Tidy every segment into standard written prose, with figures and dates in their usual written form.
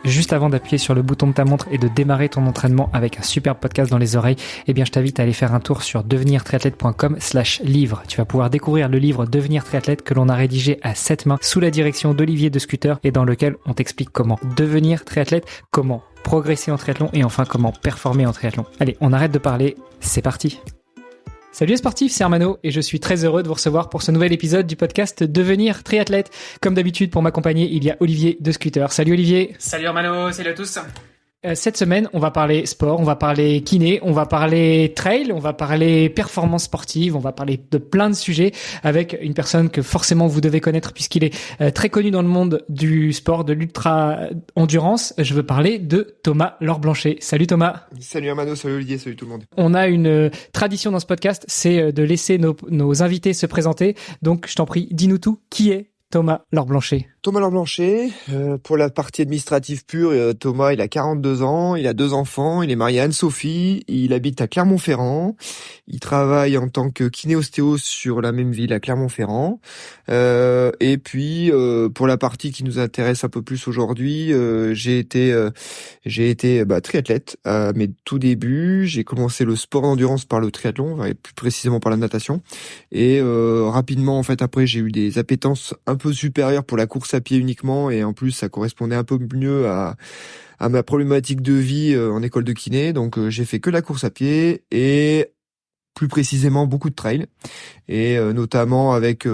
juste avant d'appuyer sur le bouton de ta montre et de démarrer ton entraînement avec un super podcast dans les oreilles, eh bien je t'invite à aller faire un tour sur devenirtriathlète.com/livre. Tu vas pouvoir découvrir le livre Devenir triathlète que l'on a rédigé à 7 mains sous la direction d'Olivier de Scooter et dans lequel on t'explique comment devenir triathlète, comment progresser en triathlon et enfin comment performer en triathlon. Allez, on arrête de parler, c'est parti. Salut les sportifs, c'est Armano et je suis très heureux de vous recevoir pour ce nouvel épisode du podcast Devenir triathlète. Comme d'habitude, pour m'accompagner, il y a Olivier de Scooter. Salut Olivier. Salut Armano, salut à tous. Cette semaine, on va parler sport, on va parler kiné, on va parler trail, on va parler performance sportive, on va parler de plein de sujets avec une personne que forcément vous devez connaître puisqu'il est très connu dans le monde du sport, de l'ultra-endurance. Je veux parler de Thomas Lorblanchet. Salut Thomas. Salut Armano, salut Olivier, salut tout le monde. On a une tradition dans ce podcast, c'est de laisser nos invités se présenter. Donc je t'en prie, dis-nous tout. Qui est Thomas Lorblanchet? Thomas Lorblanchet, pour la partie administrative pure, Thomas, il a 42 ans, il a 2 enfants, il est marié à Anne-Sophie, il habite à Clermont-Ferrand, il travaille en tant que kiné-ostéo sur la même ville à Clermont-Ferrand, et puis pour la partie qui nous intéresse un peu plus aujourd'hui, j'ai été triathlète à mes tout débuts. J'ai commencé le sport d'endurance par le triathlon, et plus précisément par la natation, et rapidement en fait après j'ai eu des appétences un peu supérieures pour la course à pied uniquement, et en plus ça correspondait un peu mieux à ma problématique de vie en école de kiné, donc j'ai fait que la course à pied et plus précisément beaucoup de trail, et notamment avec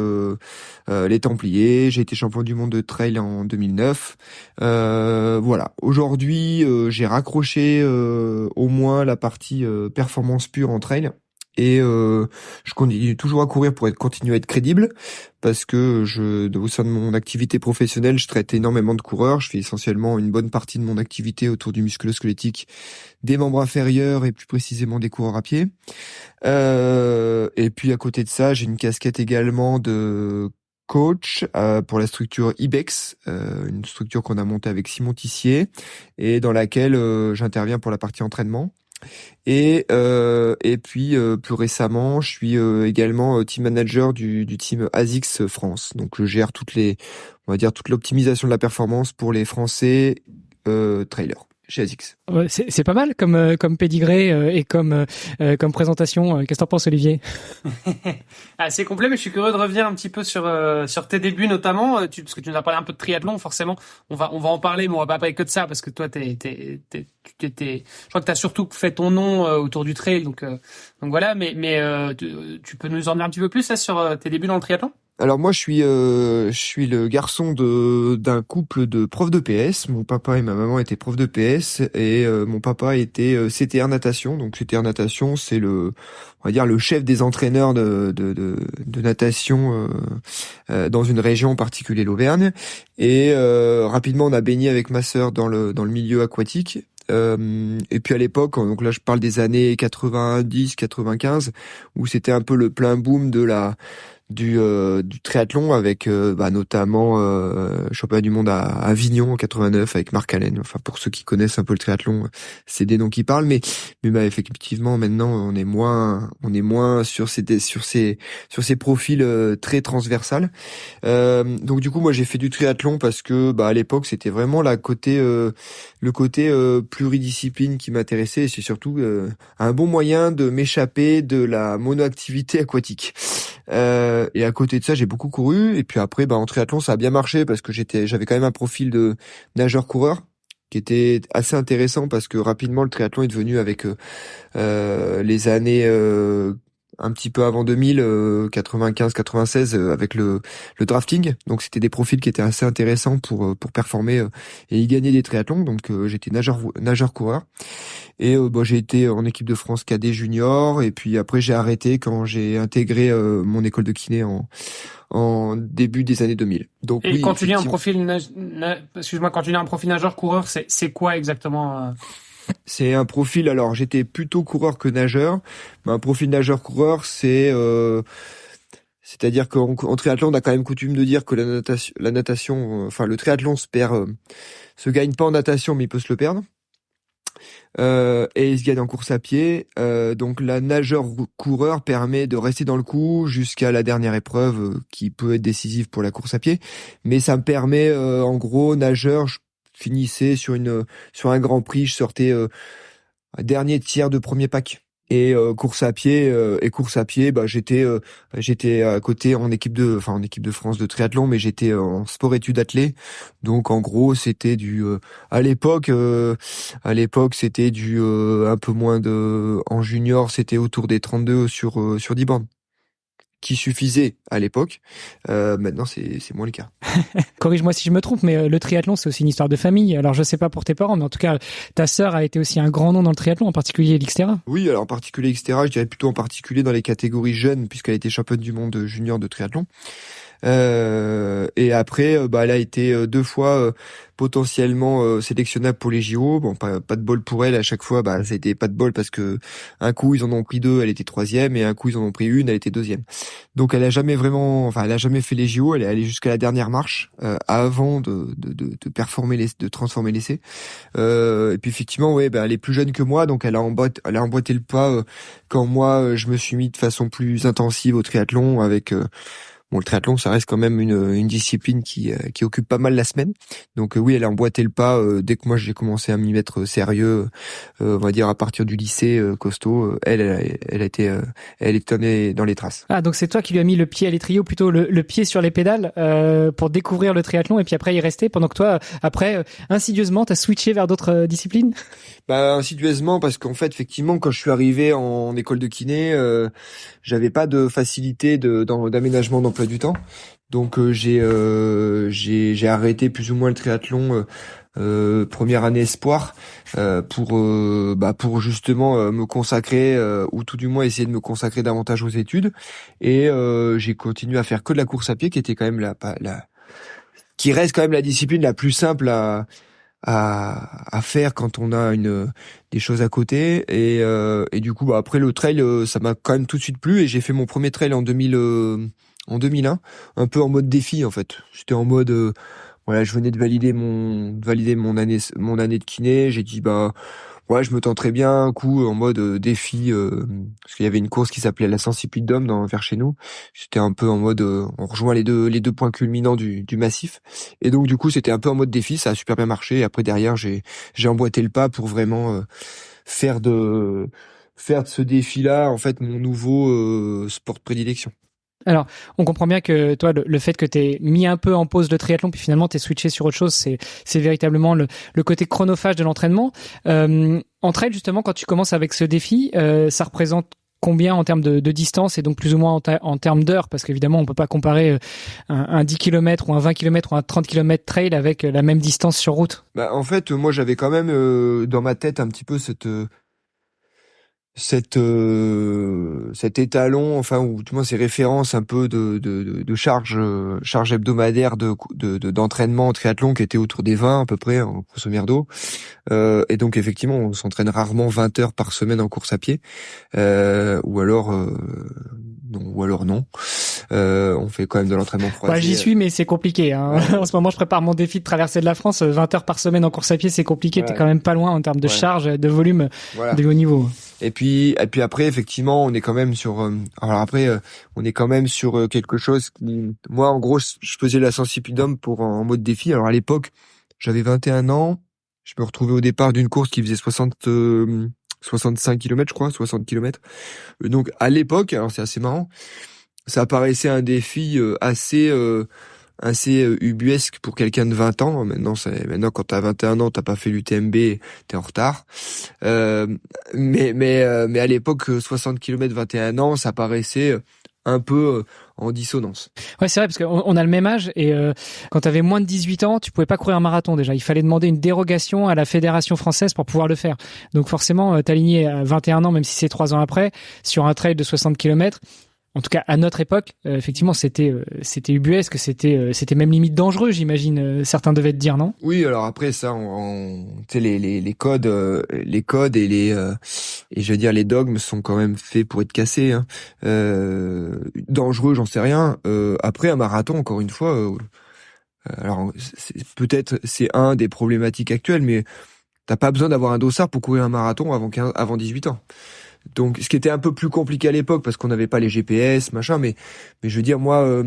les Templiers. J'ai été champion du monde de trail en 2009. Voilà. Aujourd'hui, j'ai raccroché au moins la partie performance pure en trail. Et je continue toujours à courir pour continuer à être crédible, parce que au sein de mon activité professionnelle, je traite énormément de coureurs. Je fais essentiellement une bonne partie de mon activité autour du musculo-squelettique, des membres inférieurs et plus précisément des coureurs à pied. Et puis à côté de ça, j'ai une casquette également de coach pour la structure IBEX, une structure qu'on a montée avec Simon Tissier et dans laquelle j'interviens pour la partie entraînement. Et puis plus récemment, je suis également team manager du team ASICS France. Donc je gère toute l'optimisation de la performance pour les Français trailers chez ASICS. C'est pas mal comme pédigré et comme présentation. Qu'est-ce que t'en penses, Olivier? C'est complet, mais je suis curieux de revenir un petit peu sur tes débuts notamment, parce que tu nous as parlé un peu de triathlon. Forcément, on va en parler, mais on va pas parler que de ça parce que toi, je crois que t'as surtout fait ton nom autour du trail, donc voilà. Mais tu peux nous en dire un petit peu plus là sur tes débuts dans le triathlon? Alors moi je suis le garçon d'un couple de profs de PS. Mon papa et ma maman étaient profs de PS, et mon papa était CTR natation. Donc CTR natation, c'est on va dire le chef des entraîneurs de natation dans une région en particulier, l'Auvergne. Et rapidement on a baigné avec ma sœur dans le milieu aquatique. Et puis à l'époque, donc là je parle des années 90-95, où c'était un peu le plein boom du triathlon avec notamment championnat du monde à Avignon en 89 avec Marc Allen. Enfin, pour ceux qui connaissent un peu le triathlon, c'est des noms qui parlent, mais effectivement maintenant on est moins sur ces profils très transversales. Donc du coup moi j'ai fait du triathlon parce que à l'époque c'était vraiment le côté pluridiscipline qui m'intéressait, et c'est surtout un bon moyen de m'échapper de la monoactivité aquatique. Et à côté de ça, j'ai beaucoup couru. Et puis après, en triathlon, ça a bien marché parce que j'avais quand même un profil de nageur-coureur qui était assez intéressant, parce que rapidement, le triathlon est devenu avec les années un petit peu avant 2000, 95-96, avec le drafting. Donc c'était des profils qui étaient assez intéressants pour performer et y gagner des triathlons. Donc j'étais nageur-coureur. Et j'ai été en équipe de France cadet junior, et puis après j'ai arrêté quand j'ai intégré mon école de kiné en début des années 2000. Donc et oui, quand tu dis un profil quand tu dis un profil nageur coureur, c'est quoi exactement? C'est un profil, alors j'étais plutôt coureur que nageur, mais un profil nageur-coureur, c'est-à-dire qu'en triathlon, on a quand même coutume de dire que la natation, enfin le triathlon se gagne pas en natation, mais il peut se le perdre. Et il se gagne en course à pied. Donc la nageur-coureur permet de rester dans le coup jusqu'à la dernière épreuve qui peut être décisive pour la course à pied. Mais ça me permet, en gros, nageur, finissais sur un Grand Prix, je sortais dernier tiers de premier pack. Et course à pied, bah j'étais à côté en équipe de France de triathlon, mais j'étais en sport études athlée. Donc en gros, c'était à l'époque c'était un peu moins en junior, c'était autour des 32 sur 10 bornes, qui suffisait à l'époque. Maintenant, c'est moins le cas. Corrige-moi si je me trompe, mais le triathlon, c'est aussi une histoire de famille. Alors, je sais pas pour tes parents, mais en tout cas, ta sœur a été aussi un grand nom dans le triathlon, en particulier l'Xterra. Oui, alors en particulier Xterra, je dirais plutôt en particulier dans les catégories jeunes, puisqu'elle était championne du monde junior de triathlon. Et après, elle a été 2 fois potentiellement sélectionnable pour les JO. Bon, pas de bol pour elle. À chaque fois, ça a été pas de bol parce que un coup ils en ont pris 2, elle était 3e, et un coup ils en ont pris 1, elle était 2e. Donc elle a jamais fait les JO. Elle est allée jusqu'à la dernière marche avant de performer de transformer l'essai. Et puis effectivement, ouais, elle est plus jeune que moi, donc elle a emboîté le pas quand moi je me suis mis de façon plus intensive au triathlon avec le triathlon, ça reste quand même une discipline qui occupe pas mal la semaine. Donc oui, elle a emboîté le pas dès que moi j'ai commencé à m'y mettre sérieux, on va dire à partir du lycée costaud. Elle était dans les traces. Ah, donc c'est toi qui lui as mis le pied à l'étrier, ou plutôt le pied sur les pédales pour découvrir le triathlon, et puis après y rester, pendant que toi, après, insidieusement, t'as switché vers d'autres disciplines? Insidieusement, parce qu'en fait, effectivement, quand je suis arrivé en école de kiné, j'avais pas de facilité d'aménagement d'emploi du temps. Donc j'ai arrêté plus ou moins le triathlon première année espoir pour justement me consacrer ou tout du moins essayer de me consacrer davantage aux études. Et j'ai continué à faire que de la course à pied, qui était quand même qui reste quand même la discipline la plus simple à faire quand on a des choses à côté. Et du coup, après le trail, ça m'a quand même tout de suite plu, et j'ai fait mon premier trail en 2001, un peu en mode défi en fait. J'étais en mode je venais de valider mon année de kiné. J'ai dit je me tenterais bien un coup en mode défi, parce qu'il y avait une course qui s'appelait la Sensi-Puy-de-Dôme vers chez nous. J'étais un peu en mode on rejoint les deux points culminants du massif, et donc du coup c'était un peu en mode défi. Ça a super bien marché, et après derrière j'ai emboîté le pas pour vraiment faire de ce défi-là en fait mon nouveau sport de prédilection. Alors, on comprend bien que toi, le fait que t'aies mis un peu en pause le triathlon, puis finalement t'es switché sur autre chose, c'est véritablement le côté chronophage de l'entraînement. En trail, justement, quand tu commences avec ce défi, ça représente combien en termes de distance, et donc plus ou moins en termes d'heures, parce qu'évidemment on peut pas comparer un 10 km ou un 20 km ou un 30 km trail avec la même distance sur route. En fait, moi j'avais quand même dans ma tête un petit peu cet étalon, ou du moins ces références un peu de charge hebdomadaire d'entraînement en triathlon, qui était autour des 20 à peu près, en grosso merdo. Et donc effectivement, on s'entraîne rarement 20 heures par semaine en course à pied, ou alors non. On fait quand même de l'entraînement croisé. J'y suis, mais c'est compliqué, hein. Ouais. En ce moment, je prépare mon défi de traversée de la France. 20 heures par semaine en course à pied, c'est compliqué. Ouais. T'es quand même pas loin en termes de charge, de volume, de haut niveau. Et puis après, effectivement, on est quand même sur. On est quand même sur quelque chose qui, moi, en gros, je faisais la Sensi-Puy-de-Dôme en mode défi. Alors à l'époque, j'avais 21 ans. Je me retrouvais au départ d'une course qui faisait 65 km, je crois, 60 km. Donc à l'époque, alors c'est assez marrant, ça paraissait un défi assez ubuesque pour quelqu'un de 20 ans. Maintenant, quand t'as 21 ans, t'as pas fait l'UTMB, t'es en retard. Mais à l'époque, 60 km 21 ans, ça paraissait un peu en dissonance. Ouais, c'est vrai, parce qu'on a le même âge, et quand t'avais moins de 18 ans, tu pouvais pas courir un marathon déjà. Il fallait demander une dérogation à la Fédération française pour pouvoir le faire. Donc forcément, t'aligner à 21 ans, même si c'est 3 ans après, sur un trail de 60 km, en tout cas à notre époque, effectivement, c'était ubuesque, c'était même limite dangereux, j'imagine. Certains devaient te dire, non? Oui, alors après ça, tu sais, les codes et je veux dire les dogmes sont quand même faits pour être cassés. Hein. Dangereux, j'en sais rien. Après un marathon, encore une fois, alors peut-être c'est un des problématiques actuelles, mais t'as pas besoin d'avoir un dossard pour courir un marathon avant 18 ans. Donc, ce qui était un peu plus compliqué à l'époque parce qu'on n'avait pas les GPS, machin, mais je veux dire, moi,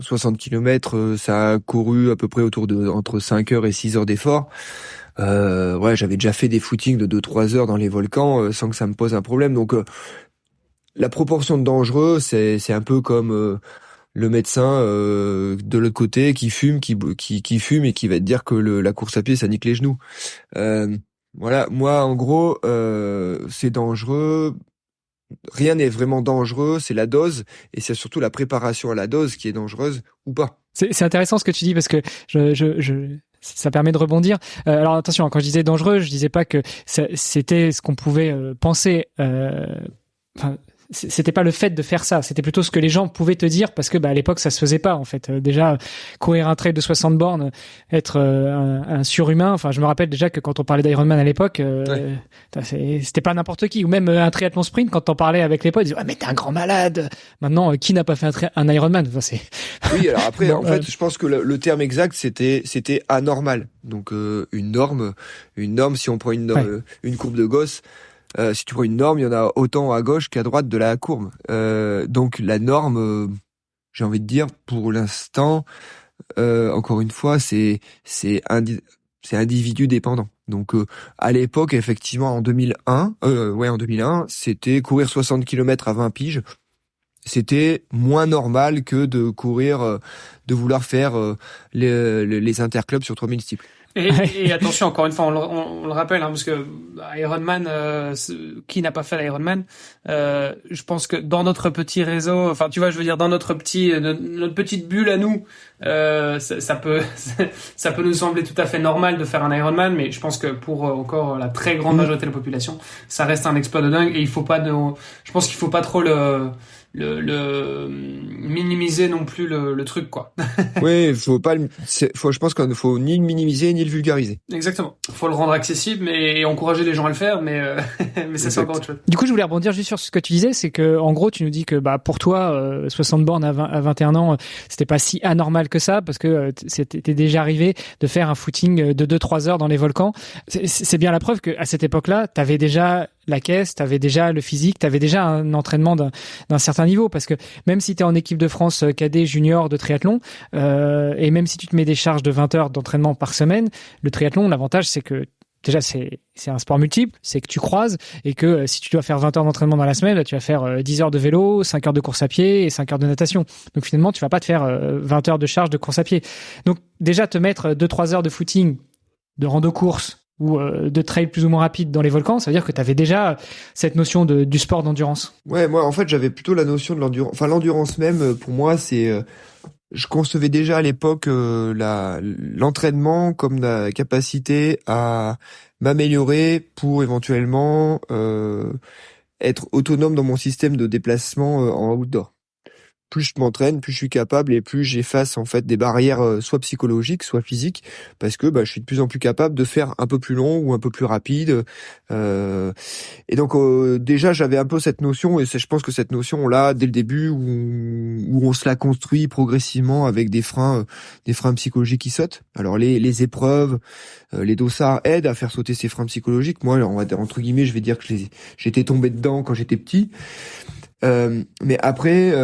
60 km, ça a couru à peu près entre 5 heures et 6 heures d'effort. Ouais, j'avais déjà fait des footings de 2-3 heures dans les volcans sans que ça me pose un problème. Donc, la proportion de dangereux, c'est un peu comme le médecin de l'autre côté qui fume, qui fume et qui va te dire que la course à pied, ça nique les genoux. Voilà, moi, en gros, c'est dangereux. Rien n'est vraiment dangereux, c'est la dose, et c'est surtout la préparation à la dose qui est dangereuse ou pas. C'est intéressant ce que tu dis parce que ça permet de rebondir. Alors attention, quand je disais dangereux, je disais pas que c'était ce qu'on pouvait penser. Enfin, c'était pas le fait de faire ça, c'était plutôt ce que les gens pouvaient te dire parce que à l'époque ça se faisait pas en fait. Déjà courir un trail de 60 bornes, être un surhumain. Enfin, je me rappelle déjà que quand on parlait d'Ironman à l'époque, c'était pas n'importe qui. Ou même un triathlon sprint, quand on parlait avec les potes, ils disaient mais t'es un grand malade. Maintenant, qui n'a pas fait un Ironman? Enfin, c'est. Oui, alors après, bon, en fait, je pense que le terme exact c'était anormal. Donc une norme, si on prend une courbe de Gauss. Si tu prends une norme, il y en a autant à gauche qu'à droite de la courbe. Donc la norme, j'ai envie de dire, pour l'instant, encore une fois, c'est individu dépendant. Donc à l'époque, effectivement, en 2001, c'était courir 60 km à 20 piges. C'était moins normal que de courir, de vouloir faire les interclubs sur 3000 steeples. Et attention, encore une fois, on le rappelle, parce que Ironman, qui n'a pas fait l'Ironman, je pense que dans notre petit réseau, enfin, tu vois, je veux dire, dans notre petite bulle à nous, ça peut nous sembler tout à fait normal de faire un Ironman, mais je pense que pour encore la très grande majorité de la population, ça reste un exploit de dingue, et je pense qu'il faut pas trop le minimiser non plus le truc, quoi. Oui, je pense qu'il ne faut ni le minimiser ni le vulgariser. Exactement. Faut le rendre accessible et encourager les gens à le faire, mais ça c'est encore autre chose. Du coup, je voulais rebondir juste sur ce que tu disais, c'est que en gros, tu nous dis que pour toi, 60 bornes à 21 ans, c'était pas si anormal que ça parce que t'es déjà arrivé de faire un footing de 2-3 heures dans les volcans. C'est bien la preuve que à cette époque-là, t'avais déjà la caisse, t'avais déjà le physique, t'avais déjà un entraînement d'un certain niveau, parce que même si t'es en équipe de France cadet junior de triathlon, et même si tu te mets des charges de 20 heures d'entraînement par semaine, le triathlon, l'avantage c'est que déjà c'est un sport multiple, c'est que tu croises, et que si tu dois faire 20 heures d'entraînement dans la semaine, tu vas faire 10 heures de vélo, 5 heures de course à pied et 5 heures de natation. Donc finalement, tu vas pas te faire 20 heures de charge de course à pied. Donc déjà te mettre 2-3 heures de footing, de rando-course, ou de trail plus ou moins rapide dans les volcans, ça veut dire que tu avais déjà cette notion du sport d'endurance. Ouais, moi en fait j'avais plutôt la notion de l'endurance. Enfin l'endurance même, pour moi c'est... je concevais déjà à l'époque l'entraînement comme la capacité à m'améliorer pour éventuellement être autonome dans mon système de déplacement en outdoor. Plus je m'entraîne, plus je suis capable et plus j'efface en fait des barrières soit psychologiques, soit physiques, parce que je suis de plus en plus capable de faire un peu plus long ou un peu plus rapide. Et donc déjà j'avais un peu cette notion, et je pense que cette notion on l'a dès le début où on se la construit progressivement avec des freins psychologiques qui sautent. Alors les épreuves, les dossards aident à faire sauter ces freins psychologiques. Moi, on va dire, entre guillemets, je vais dire que j'étais tombé dedans quand j'étais petit. Mais après,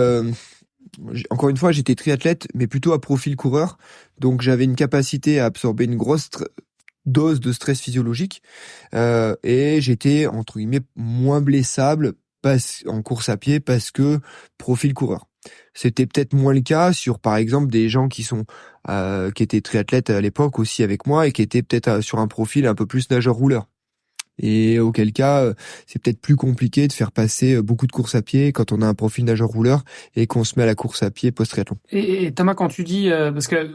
encore une fois, j'étais triathlète, mais plutôt à profil coureur. Donc, j'avais une capacité à absorber une grosse dose de stress physiologique. Et j'étais, entre guillemets, moins blessable en course à pied parce que profil coureur. C'était peut-être moins le cas sur, par exemple, des gens qui étaient triathlètes à l'époque aussi avec moi et qui étaient peut-être sur un profil un peu plus nageur-rouleur. Et auquel cas, c'est peut-être plus compliqué de faire passer beaucoup de courses à pied quand on a un profil nageur-rouleur et qu'on se met à la course à pied post-triathlon. Et Thomas, quand tu dis, parce que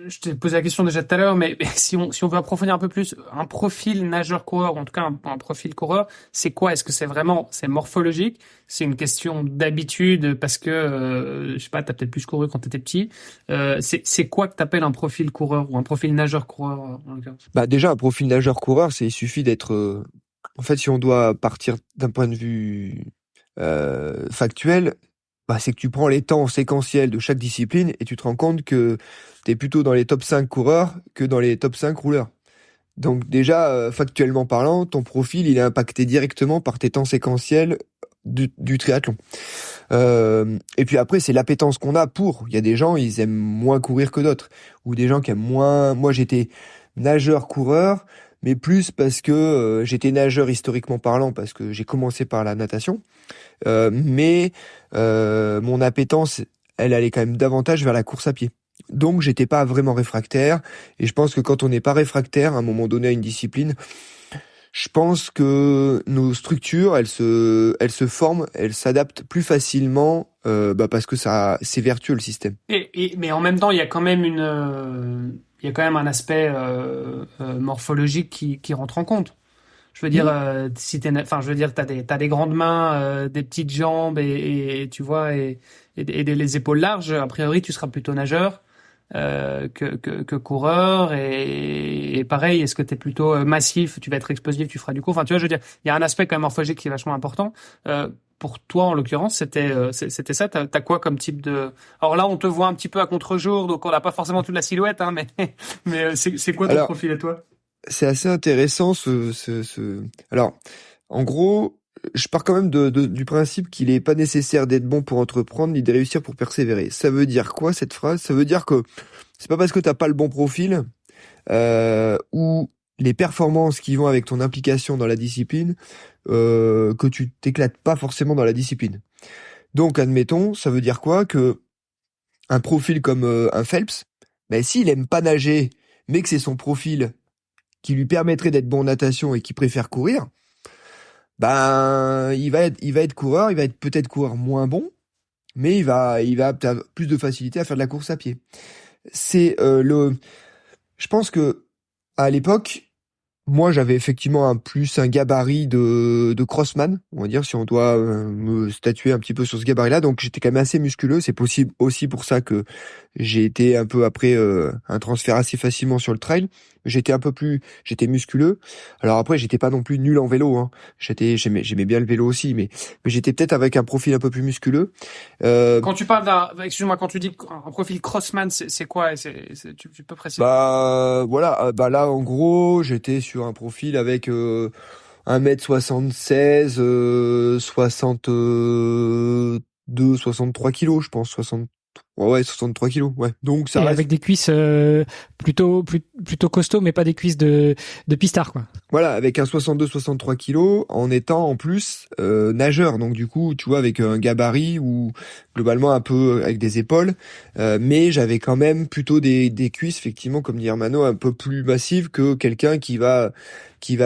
je t'ai posé la question déjà tout à l'heure, mais si on veut approfondir un peu plus, un profil nageur-coureur, ou en tout cas un profil coureur, c'est quoi? Est-ce que c'est morphologique? C'est une question d'habitude parce que, je sais pas, t'as peut-être plus couru quand t'étais petit. C'est quoi que t'appelles un profil coureur ou un profil nageur-coureur en l'occurrence? Déjà, un profil nageur-coureur, il suffit d'être... en fait, si on doit partir d'un point de vue factuel, c'est que tu prends les temps séquentiels de chaque discipline et tu te rends compte que t'es plutôt dans les top 5 coureurs que dans les top 5 rouleurs. Donc déjà, factuellement parlant, ton profil, il est impacté directement par tes temps séquentiels du triathlon. Et puis après, c'est l'appétence qu'on a pour. Il y a des gens, ils aiment moins courir que d'autres, ou des gens qui aiment moins. Moi, j'étais nageur-coureur, mais plus parce que j'étais nageur historiquement parlant, parce que j'ai commencé par la natation. Mais mon appétence, elle allait quand même davantage vers la course à pied. Donc, j'étais pas vraiment réfractaire. Et je pense que quand on n'est pas réfractaire, à un moment donné, à une discipline, je pense que nos structures, elles se forment, elles s'adaptent plus facilement, parce que c'est vertueux le système. Mais en même temps, il y a quand même il y a quand même un aspect morphologique qui rentre en compte. Je veux dire, si t'as des grandes mains, des petites jambes et tu vois et les épaules larges. A priori, tu seras plutôt nageur que coureur et pareil. Est-ce que t'es plutôt massif? Tu vas être explosif, tu feras du court. Enfin, tu vois, je veux dire, il y a un aspect quand même morphologique qui est vachement important. Pour toi, en l'occurrence, c'était ça. T'as quoi comme type de... Alors là, on te voit un petit peu à contre-jour, donc on n'a pas forcément toute la silhouette, hein, mais c'est quoi ton profil à toi? C'est assez intéressant Alors, en gros, je pars quand même du principe qu'il est pas nécessaire d'être bon pour entreprendre ni de réussir pour persévérer. Ça veut dire quoi cette phrase? Ça veut dire que c'est pas parce que t'as pas le bon profil ou les performances qui vont avec ton implication dans la discipline que tu t'éclates pas forcément dans la discipline. Donc, admettons, ça veut dire quoi? Que un profil comme un Phelps, s'il aime pas nager, mais que c'est son profil qui lui permettrait d'être bon en natation et qui préfère courir, il va être coureur, il va être peut-être coureur moins bon, mais il va avoir plus de facilité à faire de la course à pied. Je pense que à l'époque, moi j'avais effectivement un gabarit de crossman, on va dire, si on doit me statuer un petit peu sur ce gabarit-là, donc j'étais quand même assez musculeux. C'est possible aussi pour ça que j'ai été un peu après un transfert assez facilement sur le trail. J'étais musculeux. Alors après, j'étais pas non plus nul en vélo, hein. J'aimais bien le vélo aussi, mais j'étais peut-être avec un profil un peu plus musculeux. Quand tu parles excuse-moi, quand tu dis un profil crossman, c'est quoi? Tu peux préciser? Voilà, là, en gros, j'étais sur un profil avec 1m76, 62, 63 kilos, je pense, 63 kilos, ouais. Donc ça et reste... avec des cuisses plutôt costauds, mais pas des cuisses de pistard, quoi. Voilà, avec un 62-63 kilos, en étant en plus nageur. Donc du coup, tu vois, avec un gabarit ou globalement un peu avec des épaules, mais j'avais quand même plutôt des cuisses, effectivement, comme dit Hermano, un peu plus massives que quelqu'un qui va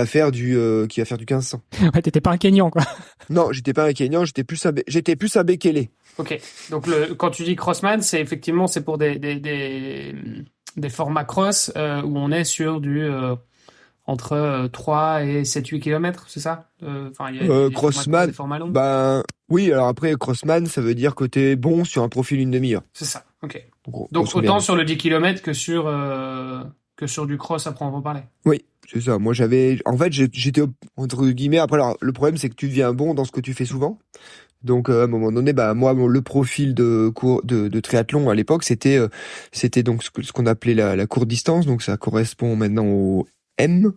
faire du 1500. Ouais, t'étais pas un Kenyan, quoi. Non, j'étais pas un Kenyan, j'étais plus un Bekele. Ok, donc quand tu dis crossman, c'est pour des formats cross où on est sur du entre 3 et 7-8 km, c'est ça? Enfin, il y a Crossman, des formats longs. Oui, alors après, crossman, ça veut dire que t'es bon sur un profil une demi-heure. C'est ça, ok. Donc autant sur le 10 km que sur du cross, après on va en parler. Oui, c'est ça. Moi, j'étais, entre guillemets, après, alors, le problème, c'est que tu deviens bon dans ce que tu fais souvent. Donc, à un moment donné, moi, le profil de triathlon à l'époque, c'était donc ce qu'on appelait la courte distance. Donc, ça correspond maintenant au M.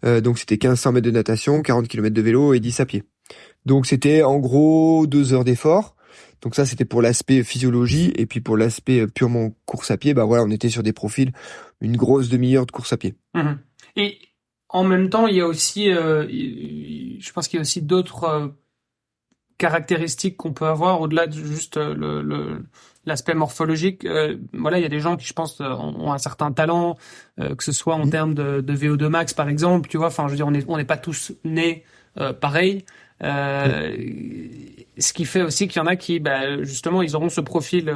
Donc, c'était 1500 mètres de natation, 40 km de vélo et 10 à pied. Donc, c'était en gros 2 heures d'effort. Donc ça, c'était pour l'aspect physiologie. Et puis pour l'aspect purement course à pied, on était sur des profils, une grosse demi-heure de course à pied. Mmh. Et en même temps, il y a aussi, je pense qu'il y a aussi d'autres caractéristiques qu'on peut avoir au-delà de juste l'aspect morphologique. Voilà, il y a des gens qui, je pense, ont un certain talent, que ce soit en termes de VO2 max, par exemple. Tu vois, enfin, je veux dire, on n'est pas tous nés pareil. Ce qui fait aussi qu'il y en a qui, justement, ils auront ce profil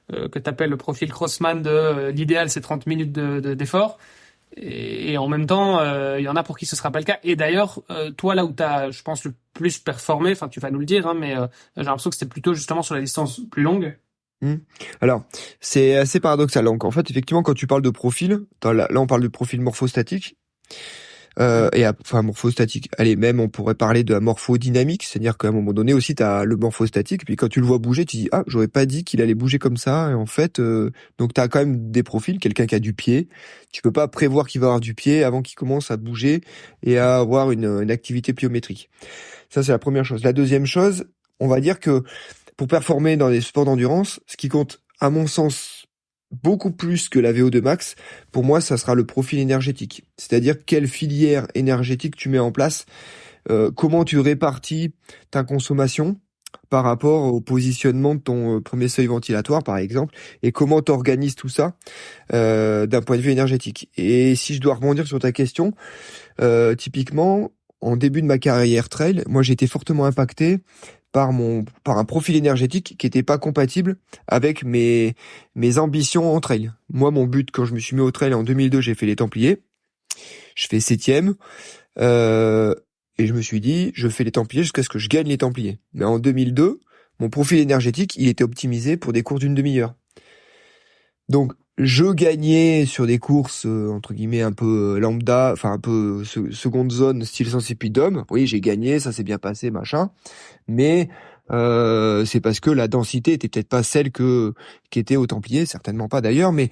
que t'appelles le profil crossman de l'idéal, c'est 30 minutes d'effort. Et en même temps, il y en a pour qui ce sera pas le cas. Et d'ailleurs, toi, là où t'as, je pense, le plus performé, enfin, tu vas nous le dire, hein, mais j'ai l'impression que c'était plutôt justement sur la distance plus longue. Alors, c'est assez paradoxal. Donc, en fait, effectivement, quand tu parles de profil, là, on parle de profil morphostatique. Enfin morphostatique. Allez, même on pourrait parler de la morphodynamique, c'est-à-dire qu'à un moment donné aussi t'as le morphostatique, puis quand tu le vois bouger, tu dis ah j'aurais pas dit qu'il allait bouger comme ça. Et en fait, donc t'as quand même des profils, quelqu'un qui a du pied, tu peux pas prévoir qu'il va avoir du pied avant qu'il commence à bouger et à avoir une activité pliométrique. Ça c'est la première chose. La deuxième chose, on va dire que pour performer dans les sports d'endurance, ce qui compte à mon sens beaucoup plus que la VO2 max, pour moi, ça sera le profil énergétique. C'est-à-dire quelle filière énergétique tu mets en place, comment tu répartis ta consommation par rapport au positionnement de ton premier seuil ventilatoire, par exemple, et comment tu organises tout ça d'un point de vue énergétique. Et si je dois rebondir sur ta question, typiquement, en début de ma carrière trail, moi j'ai été fortement impacté par un profil énergétique qui était pas compatible avec mes ambitions en trail. Moi, mon but quand je me suis mis au trail en 2002, j'ai fait les Templiers. Je fais 7e. Et je me suis dit, je fais les Templiers jusqu'à ce que je gagne les Templiers. Mais en 2002, mon profil énergétique, il était optimisé pour des courses d'une demi-heure. Donc, je gagnais sur des courses, entre guillemets, un peu lambda, enfin un peu seconde zone, style Sansepidum. Oui, j'ai gagné, ça s'est bien passé, machin. Mais c'est parce que la densité était peut-être pas celle qui était aux Templiers, certainement pas d'ailleurs. Mais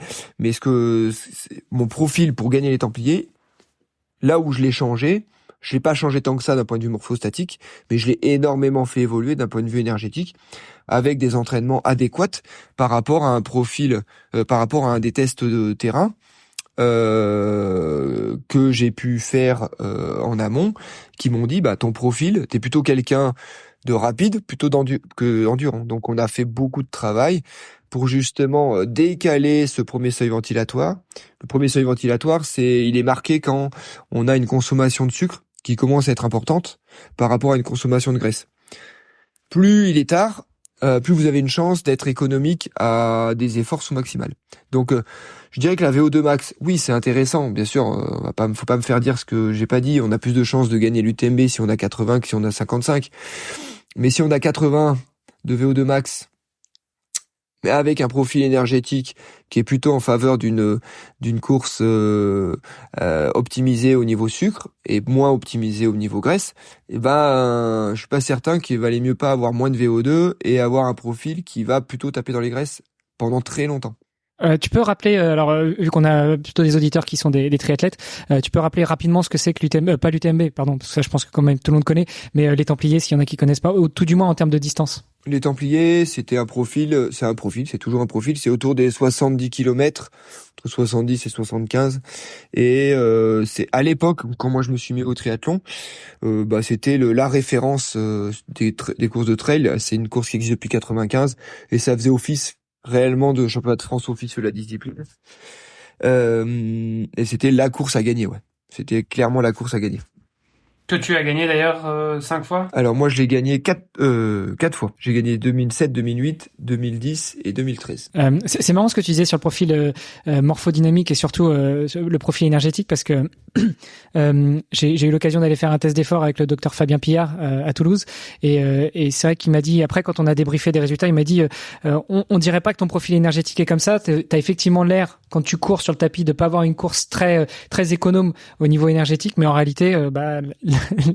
mon profil pour gagner les Templiers, là où je l'ai changé, je l'ai pas changé tant que ça d'un point de vue morphostatique, mais je l'ai énormément fait évoluer d'un point de vue énergétique, avec des entraînements adéquats par rapport à un profil, par rapport à un des tests de terrain que j'ai pu faire en amont, qui m'ont dit ton profil, t'es plutôt quelqu'un de rapide plutôt que endurant. Donc on a fait beaucoup de travail pour justement décaler ce premier seuil ventilatoire. Le premier seuil ventilatoire, il est marqué quand on a une consommation de sucre qui commence à être importante par rapport à une consommation de graisse. Plus il est tard, plus vous avez une chance d'être économique à des efforts sous-maximales. Donc je dirais que la VO2 max, oui, c'est intéressant, bien sûr, faut pas me faire dire ce que j'ai pas dit, on a plus de chances de gagner l'UTMB si on a 80 que si on a 55. Mais si on a 80 de VO2 max, mais avec un profil énergétique qui est plutôt en faveur d'une course optimisée au niveau sucre et moins optimisée au niveau graisse, je suis pas certain qu'il valait mieux pas avoir moins de VO2 et avoir un profil qui va plutôt taper dans les graisses pendant très longtemps. Tu peux rappeler, vu qu'on a plutôt des auditeurs qui sont des triathlètes, tu peux rappeler rapidement ce que c'est que l'UTMB, pas l'UTMB, pardon, parce que ça je pense que quand même tout le monde connaît, mais les Templiers, s'il y en a qui connaissent pas, ou tout du moins en termes de distance. Les Templiers, c'est toujours un profil, c'est autour des 70 km, entre 70 et 75, et c'est à l'époque, quand moi je me suis mis au triathlon, c'était la référence des courses de trail, c'est une course qui existe depuis 95, et ça faisait office réellement de championnat de France officieux de la discipline. Et c'était la course à gagner, ouais. C'était clairement la course à gagner. Que tu as gagné d'ailleurs 5 fois? Alors moi je l'ai gagné 4 fois. J'ai gagné 2007, 2008, 2010 et 2013. C'est marrant ce que tu disais sur le profil morphodynamique et surtout le profil énergétique, parce que j'ai eu l'occasion d'aller faire un test d'effort avec le docteur Fabien Pillard à Toulouse, et c'est vrai qu'il m'a dit, après quand on a débriefé des résultats, il m'a dit on dirait pas que ton profil énergétique est comme ça, t'as effectivement l'air quand tu cours sur le tapis de pas avoir une course très économe au niveau énergétique, mais en réalité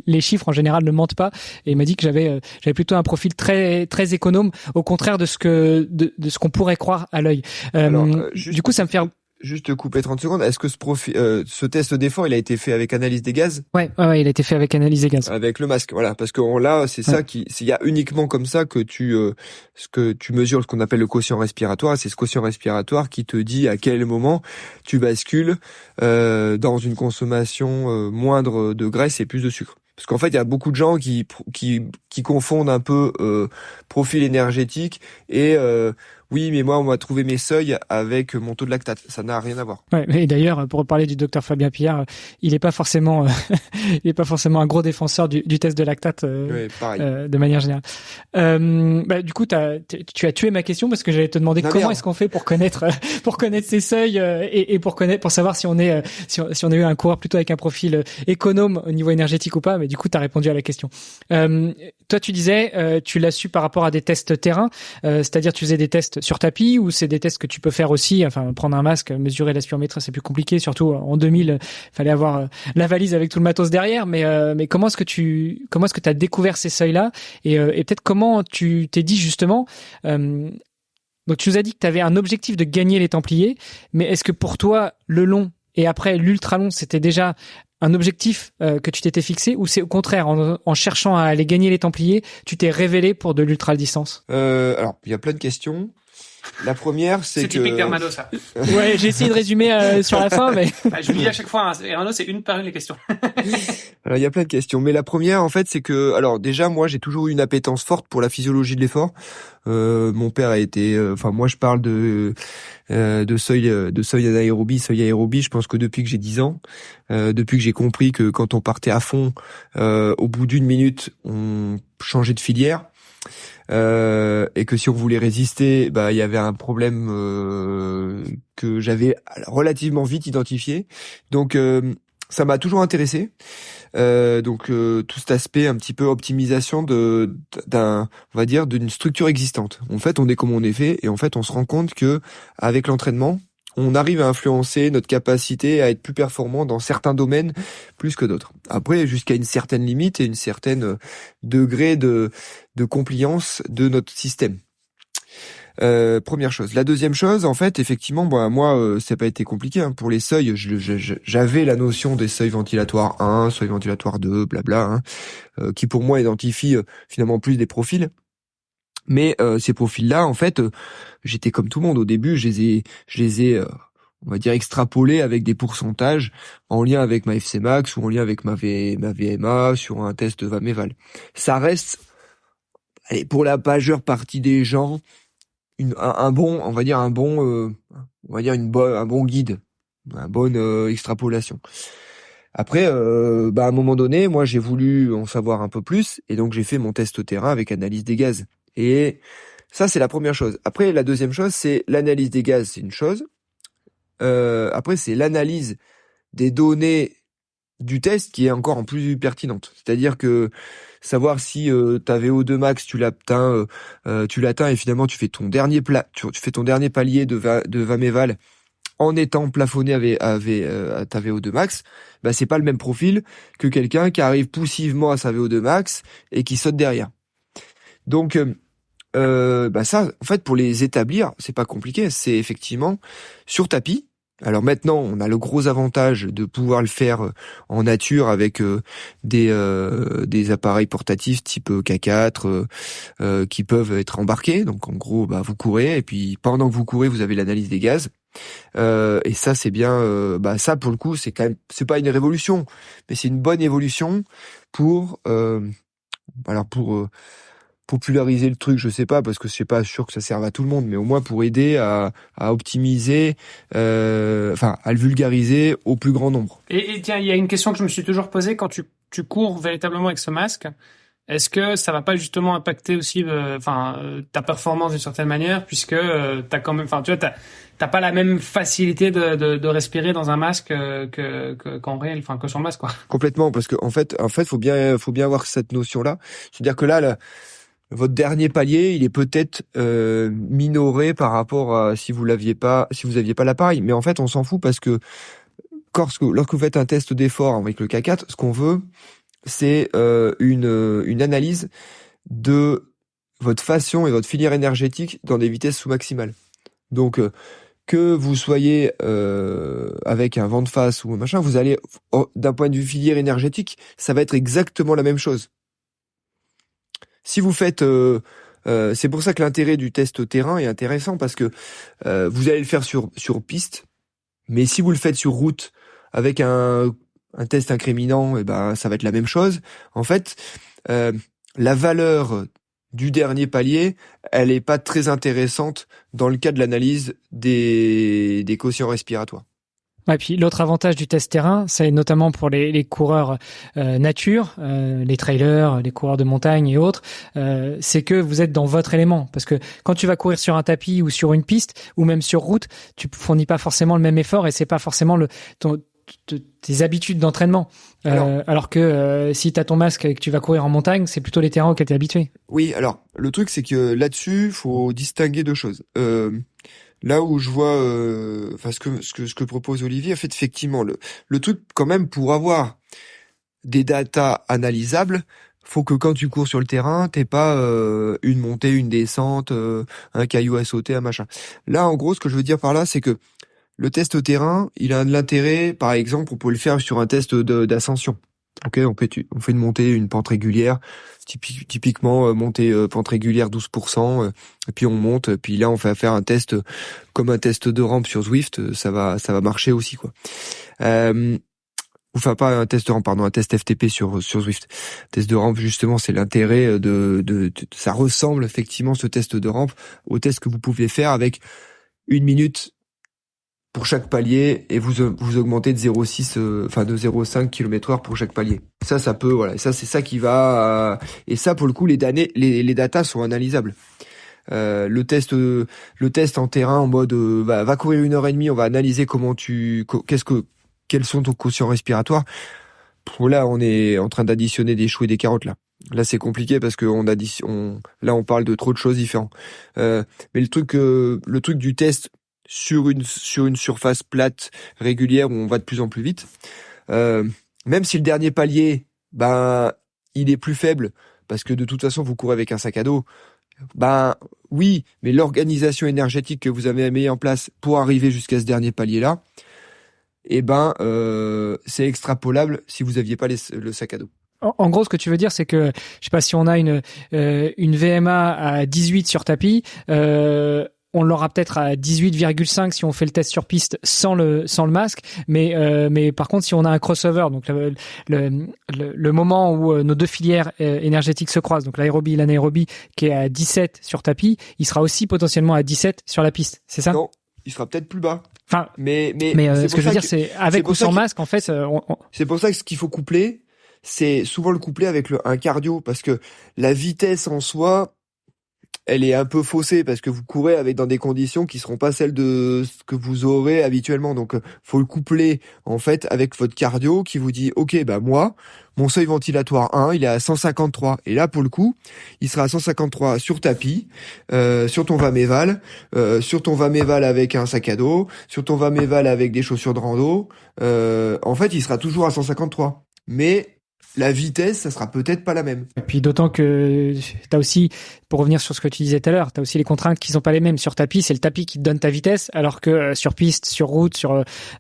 les chiffres en général ne mentent pas, et il m'a dit que j'avais plutôt un profil très économe, au contraire de ce qu'on pourrait croire à l'œil. Du coup, ça me fait juste te couper 30 secondes. Est-ce que ce test d'effort, il a été fait avec analyse des gaz? Ouais, il a été fait avec analyse des gaz. Avec le masque, voilà, parce que là, c'est ça il y a uniquement comme ça que tu mesures ce qu'on appelle le quotient respiratoire. C'est ce quotient respiratoire qui te dit à quel moment tu bascules dans une consommation moindre de graisse et plus de sucre. Parce qu'en fait, il y a beaucoup de gens qui confondent un peu profil énergétique et oui, mais moi, on m'a trouvé mes seuils avec mon taux de lactate. Ça n'a rien à voir. Ouais, et d'ailleurs, pour parler du docteur Fabien Pillard, il n'est pas forcément un gros défenseur du test de lactate de manière générale. Du coup, tu as tué ma question, parce que j'allais te demander comment est-ce qu'on fait pour connaître ces seuils et pour savoir si on est si on a eu un coureur plutôt avec un profil économe au niveau énergétique ou pas. Mais du coup, tu as répondu à la question. Toi, tu disais, tu l'as su par rapport à des tests terrain, c'est-à-dire tu faisais des tests sur tapis ou c'est des tests que tu peux faire aussi, enfin prendre un masque, mesurer la spirométrie, c'est plus compliqué, surtout en 2000, fallait avoir la valise avec tout le matos derrière, mais comment est-ce que tu as découvert ces seuils-là et peut-être comment tu t'es dit justement donc tu nous as dit que tu avais un objectif de gagner les Templiers, mais est-ce que pour toi le long et après l'ultra long, c'était déjà un objectif que tu t'étais fixé, ou c'est au contraire en cherchant à aller gagner les Templiers, tu t'es révélé pour de l'ultra distance? Alors, il y a plein de questions. La première, c'est que... C'est typique d'Hermano, ça. Ouais, j'ai essayé de résumer sur la fin, mais... Je lui dis à chaque fois, Hermano, c'est une par une les questions. Alors, il y a plein de questions. Mais la première, en fait, c'est que... Alors, déjà, moi, j'ai toujours eu une appétence forte pour la physiologie de l'effort. Mon père a été... moi, je parle de seuil anaérobie, seuil aérobie, je pense que depuis que j'ai 10 ans, depuis que j'ai compris que quand on partait à fond, au bout d'une minute, on changeait de filière. Et que si on voulait résister, il y avait un problème que j'avais relativement vite identifié. Donc ça m'a toujours intéressé. Tout cet aspect un petit peu optimisation on va dire d'une structure existante. En fait, on est comme on est fait, et en fait, on se rend compte que avec l'entraînement, on arrive à influencer notre capacité à être plus performant dans certains domaines plus que d'autres. Après, jusqu'à une certaine limite et une certaine degré de compliance de notre système. Première chose. La deuxième chose, en fait, effectivement, moi, ça n'a pas été compliqué. Hein. Pour les seuils, j'avais la notion des seuils ventilatoires 1, seuils ventilatoires 2, blabla, qui pour moi identifie finalement plus des profils. Mais ces profils-là, en fait, j'étais comme tout le monde au début. Je les ai, on va dire, extrapolés avec des pourcentages en lien avec ma FC Max ou en lien avec ma VMA sur un test VAMEVAL. Ça reste, allez, pour la majeure partie des gens, un bon guide, une bonne extrapolation. Après, à un moment donné, moi, j'ai voulu en savoir un peu plus, et donc j'ai fait mon test terrain avec analyse des gaz. Et ça, c'est la première chose. Après, la deuxième chose, c'est l'analyse des gaz, c'est une chose. Après, c'est l'analyse des données du test qui est encore en plus pertinente. C'est-à-dire que savoir si ta VO2 max, tu l'atteins et finalement tu fais ton dernier palier de VAMEVAL en étant plafonné à ta VO2 max, c'est pas le même profil que quelqu'un qui arrive poussivement à sa VO2 max et qui saute derrière. Donc ça, en fait, pour les établir, c'est pas compliqué. C'est effectivement sur tapis. Alors maintenant, on a le gros avantage de pouvoir le faire en nature avec des appareils portatifs type K4 qui peuvent être embarqués. Donc en gros, vous courez, et puis pendant que vous courez, vous avez l'analyse des gaz. Et ça, c'est bien. Ça, pour le coup, c'est pas une révolution, mais c'est une bonne évolution pour populariser le truc, je sais pas, parce que c'est pas sûr que ça serve à tout le monde, mais au moins pour aider à optimiser, à le vulgariser au plus grand nombre. Et tiens, il y a une question que je me suis toujours posée quand tu cours véritablement avec ce masque. Est-ce que ça va pas justement impacter aussi, ta performance d'une certaine manière, puisque t'as quand même, t'as pas la même facilité de respirer dans un masque qu'en réel, que sur le masque, quoi. Complètement, parce que en fait, faut bien avoir cette notion-là. C'est-à-dire que là, votre dernier palier, il est peut-être minoré par rapport à si vous aviez pas l'appareil. Mais en fait, on s'en fout parce que lorsque vous faites un test d'effort avec le K4, ce qu'on veut, c'est une analyse de votre façon et votre filière énergétique dans des vitesses sous-maximales. Donc, que vous soyez avec un vent de face ou machin, vous allez, d'un point de vue filière énergétique, ça va être exactement la même chose. Si vous faites, c'est pour ça que l'intérêt du test terrain est intéressant, parce que vous allez le faire sur piste, mais si vous le faites sur route avec un test incriminant, ça va être la même chose. En fait, la valeur du dernier palier, elle est pas très intéressante dans le cas de l'analyse des quotients respiratoires. Ouais, puis l'autre avantage du test terrain, c'est notamment pour les coureurs nature, les trailers, les coureurs de montagne et autres, c'est que vous êtes dans votre élément. Parce que quand tu vas courir sur un tapis ou sur une piste, ou même sur route, tu fournis pas forcément le même effort, et c'est pas forcément tes habitudes d'entraînement. Alors que si tu as ton masque et que tu vas courir en montagne, c'est plutôt les terrains auxquels tu es habitué. Oui, alors le truc c'est que là-dessus, faut distinguer deux choses. Là où je vois, ce que propose Olivier, en fait, effectivement, le truc quand même pour avoir des datas analysables, faut que quand tu cours sur le terrain, t'aies pas une montée, une descente, un caillou à sauter, un machin. Là, en gros, ce que je veux dire par là, c'est que le test au terrain, il a de l'intérêt. Par exemple, on peut le faire sur un test d'ascension. Ok, on fait une montée, une pente régulière, typiquement montée pente régulière 12%, et puis on monte, puis là on fait faire un test comme un test de rampe sur Zwift, ça va marcher aussi quoi. Enfin pas un test de rampe, pardon, un test FTP sur Zwift. Test de rampe justement, c'est l'intérêt de ça ressemble effectivement ce test de rampe au test que vous pouvez faire avec 1 minute pour chaque palier et vous augmentez de 0,6 de 0,5 km/h pour chaque palier. Ça peut voilà, ça c'est ça qui va et ça pour le coup les datas sont analysables. Le test en terrain en mode va courir 1h30, on va analyser quels sont ton quotient respiratoire. Là on est en train d'additionner des choux et des carottes là. Là c'est compliqué parce que là on parle de trop de choses différentes. Mais le truc du test sur une surface plate régulière où on va de plus en plus vite, même si le dernier palier il est plus faible parce que de toute façon vous courez avec un sac à dos, oui, mais l'organisation énergétique que vous avez mis en place pour arriver jusqu'à ce dernier palier là, c'est extrapolable si vous aviez pas le sac à dos. En gros, ce que tu veux dire, c'est que, je sais pas, si on a une VMA à 18 sur tapis, on l'aura peut-être à 18,5 si on fait le test sur piste sans le masque, mais par contre si on a un crossover, donc le moment où nos deux filières énergétiques se croisent, donc l'aérobie et l'anaérobie, qui est à 17 sur tapis, il sera aussi potentiellement à 17 sur la piste, c'est ça? Non, il sera peut-être plus bas. Enfin, mais ce que je veux dire, c'est avec ou sans masque, en fait. C'est pour ça que ce qu'il faut coupler, c'est souvent le coupler avec un cardio, parce que la vitesse en soi, elle est un peu faussée parce que vous courez dans des conditions qui seront pas celles de ce que vous aurez habituellement. Donc, faut le coupler, en fait, avec votre cardio qui vous dit, OK, moi, mon seuil ventilatoire 1, il est à 153. Et là, pour le coup, il sera à 153 sur tapis, sur ton Vaméval, sur ton Vaméval avec un sac à dos, sur ton Vaméval avec des chaussures de rando. En fait, il sera toujours à 153. Mais la vitesse, ça sera peut-être pas la même. Et puis d'autant que t'as aussi, pour revenir sur ce que tu disais tout à l'heure, t'as aussi les contraintes qui sont pas les mêmes. Sur tapis, c'est le tapis qui te donne ta vitesse, alors que sur piste, sur route,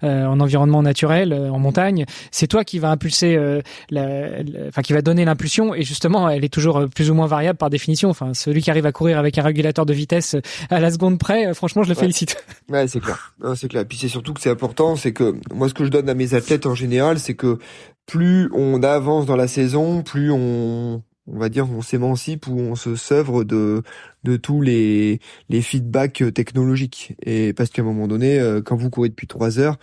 en environnement naturel, en montagne, c'est toi qui va impulser, qui va donner l'impulsion. Et justement, elle est toujours plus ou moins variable par définition. Enfin, celui qui arrive à courir avec un régulateur de vitesse à la seconde près, franchement, je le félicite. Ouais, c'est clair. Non, c'est clair. Et puis c'est surtout que c'est important, c'est que moi, ce que je donne à mes athlètes en général, c'est que plus on avance dans la saison, plus on va dire, on s'émancipe ou on se sevre de tous les feedbacks technologiques. Et parce qu'à un moment donné, quand vous courez depuis 3 heures,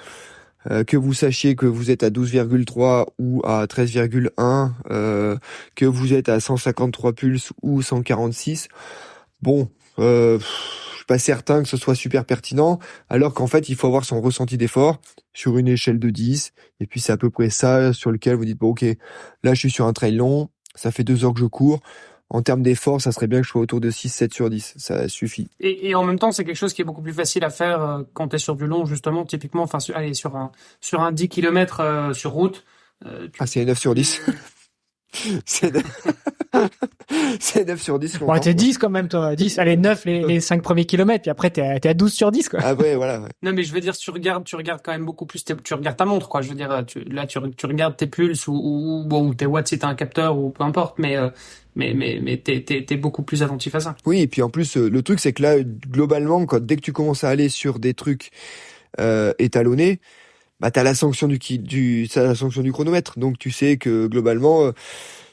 que vous sachiez que vous êtes à 12,3 ou à 13,1, que vous êtes à 153 pulses ou 146, je suis pas certain que ce soit super pertinent, alors qu'en fait, il faut avoir son ressenti d'effort sur une échelle de 10, et puis c'est à peu près ça sur lequel vous dites, OK, là, je suis sur un trail long, ça fait 2 heures que je cours, en termes d'effort, ça serait bien que je sois autour de 6-7 sur 10, ça suffit. Et en même temps, c'est quelque chose qui est beaucoup plus facile à faire quand tu es sur du long, justement, typiquement, sur un 10 km sur route. C'est 9 sur 10. C'est 9 sur 10. Bon, t'es 10 quand même, toi. 10, allez, 9 les 5 premiers kilomètres, puis après, t'es à 12 sur 10, quoi. Ah ouais, voilà. Ouais. Non, mais je veux dire, tu regardes quand même beaucoup plus, tu regardes ta montre, quoi. Je veux dire, tu regardes tes pulses ou tes watts si t'as un capteur ou peu importe, mais t'es beaucoup plus attentif à ça. Oui, et puis en plus, le truc, c'est que là, globalement, dès que tu commences à aller sur des trucs, étalonnés, t'as la sanction la sanction du chronomètre. Donc, tu sais que, globalement,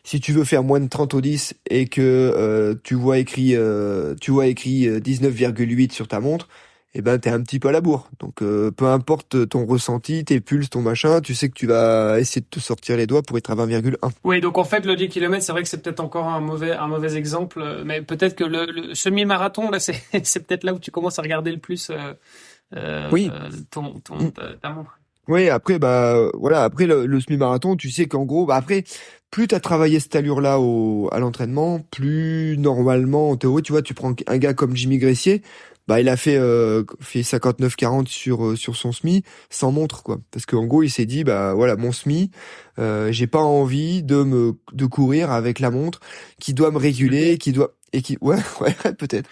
si tu veux faire moins de 30 au 10 et que tu vois écrit 19,8 sur ta montre, t'es un petit peu à la bourre. Donc peu importe ton ressenti, tes pulses, ton machin, tu sais que tu vas essayer de te sortir les doigts pour être à 20,1. Oui, donc en fait le 10 km, c'est vrai que c'est peut-être encore un mauvais exemple, mais peut-être que le semi-marathon là c'est peut-être là où tu commences à regarder le plus ta montre. Oui, après, voilà, après le semi-marathon, tu sais qu'en gros, après, plus t'as travaillé cette allure-là à l'entraînement, plus normalement, en théorie, tu vois, tu prends un gars comme Jimmy Gressier, il a fait 59-40 sur son semi, sans montre, quoi. Parce qu'en gros, il s'est dit, voilà, mon semi, j'ai pas envie de courir avec la montre, qui doit me réguler, ouais, ouais, peut-être.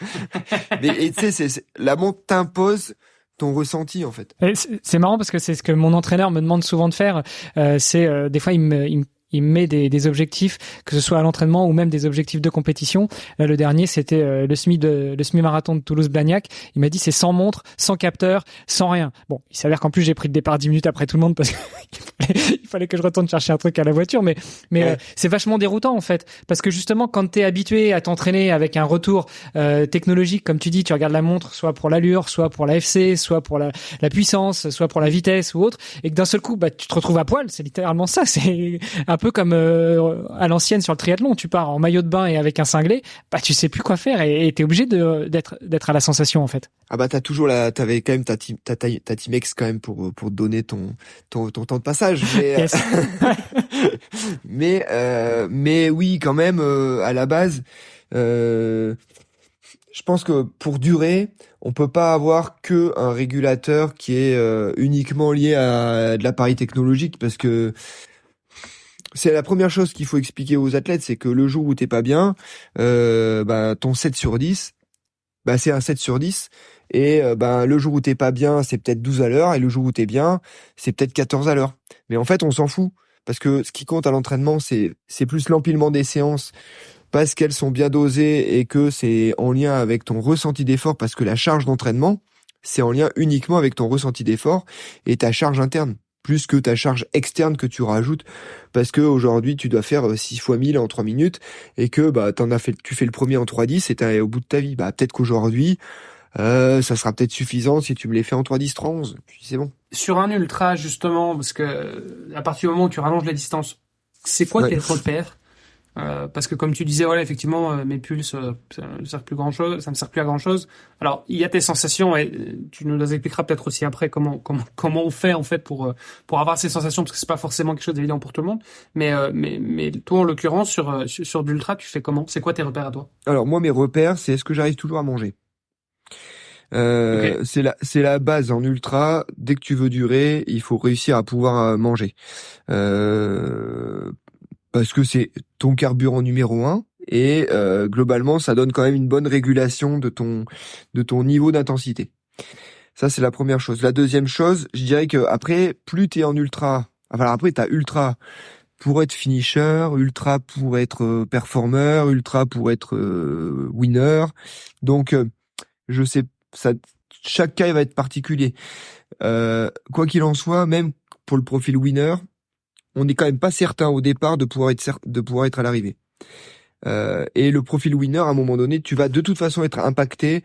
Mais, tu sais, la montre t'impose ton ressenti, en fait. C'est marrant parce que c'est ce que mon entraîneur me demande souvent de faire. Des fois, il me met des objectifs, que ce soit à l'entraînement ou même des objectifs de compétition. Là, le dernier, c'était le semi-marathon de Toulouse-Blagnac. Il m'a dit c'est sans montre, sans capteur, sans rien. Bon, il s'avère qu'en plus j'ai pris le départ 10 minutes après tout le monde parce qu'il fallait que je retourne chercher un truc à la voiture. Mais ouais. C'est vachement déroutant en fait, parce que justement quand t'es habitué à t'entraîner avec un retour technologique, comme tu dis, tu regardes la montre, soit pour l'allure, soit pour la FC, soit pour la puissance, soit pour la vitesse ou autre, et que d'un seul coup, tu te retrouves à poil. C'est littéralement ça. C'est un peu comme à l'ancienne sur le triathlon, tu pars en maillot de bain et avec un cinglé, tu sais plus quoi faire et t'es obligé d'être à la sensation en fait. T'avais quand même ta Timex quand même pour donner ton temps de passage. Mais, yes. mais oui, quand même, à la base, je pense que pour durer, on peut pas avoir que un régulateur qui est uniquement lié à de l'appareil technologique, parce que c'est la première chose qu'il faut expliquer aux athlètes, c'est que le jour où t'es pas bien, ton 7 sur 10, c'est un 7 sur 10. Et le jour où t'es pas bien, c'est peut-être 12 à l'heure, et le jour où t'es bien, c'est peut-être 14 à l'heure. Mais en fait, on s'en fout, parce que ce qui compte à l'entraînement, c'est plus l'empilement des séances, parce qu'elles sont bien dosées et que c'est en lien avec ton ressenti d'effort, parce que la charge d'entraînement, c'est en lien uniquement avec ton ressenti d'effort et ta charge interne, plus que ta charge externe que tu rajoutes, parce que aujourd'hui tu dois faire 6 fois 1000 en 3 minutes, et que tu fais le premier en 3:10 et t'es au bout de ta vie. Peut-être qu'aujourd'hui, ça sera peut-être suffisant si tu me les fais en 3:10, 3:11, puis c'est bon. Sur un ultra, justement, parce que à partir du moment où tu rallonges la distance, c'est quoi tes repères? Parce que comme tu disais, voilà, effectivement, mes pulses, ça me sert plus ça me sert plus à grand chose. Alors, il y a tes sensations, et tu nous les expliqueras peut-être aussi après comment on fait en fait pour avoir ces sensations, parce que c'est pas forcément quelque chose d'évident pour tout le monde. Mais toi, en l'occurrence, sur de l'ultra, tu fais comment? C'est quoi tes repères à toi? Alors moi, mes repères, c'est est-ce que j'arrive toujours à manger. Okay. C'est la base en ultra. Dès que tu veux durer, il faut réussir à pouvoir manger. Parce que c'est ton carburant numéro 1, et globalement ça donne quand même une bonne régulation de ton niveau d'intensité. Ça, c'est la première chose. La deuxième chose, je dirais que après, plus t'es en ultra, après t'as ultra pour être finisher, ultra pour être performeur, ultra pour être winner. Donc je sais, ça, chaque cas va être particulier. Quoi qu'il en soit, même pour le profil winner, on n'est quand même pas certain au départ de pouvoir être à l'arrivée. Et le profil winner, à un moment donné, tu vas de toute façon être impacté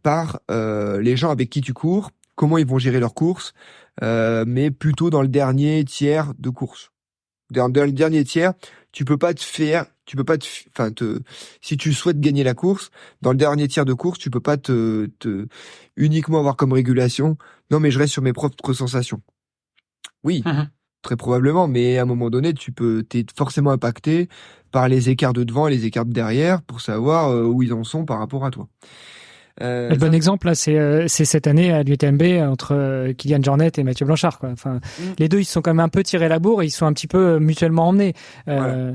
par les gens avec qui tu cours, comment ils vont gérer leur course, mais plutôt dans le dernier tiers de course. Dans le dernier tiers, si tu souhaites gagner la course, dans le dernier tiers de course, tu peux pas te uniquement avoir comme régulation, non mais je reste sur mes propres sensations. Oui. Très probablement, mais à un moment donné, t'es forcément impacté par les écarts de devant et les écarts de derrière pour savoir où ils en sont par rapport à toi. Le bon exemple, là, c'est cette année à l'UTMB entre Kylian Jornet et Mathieu Blanchard, quoi. Enfin, les deux, ils se sont quand même un peu tirés la bourre et ils sont un petit peu mutuellement emmenés. Voilà.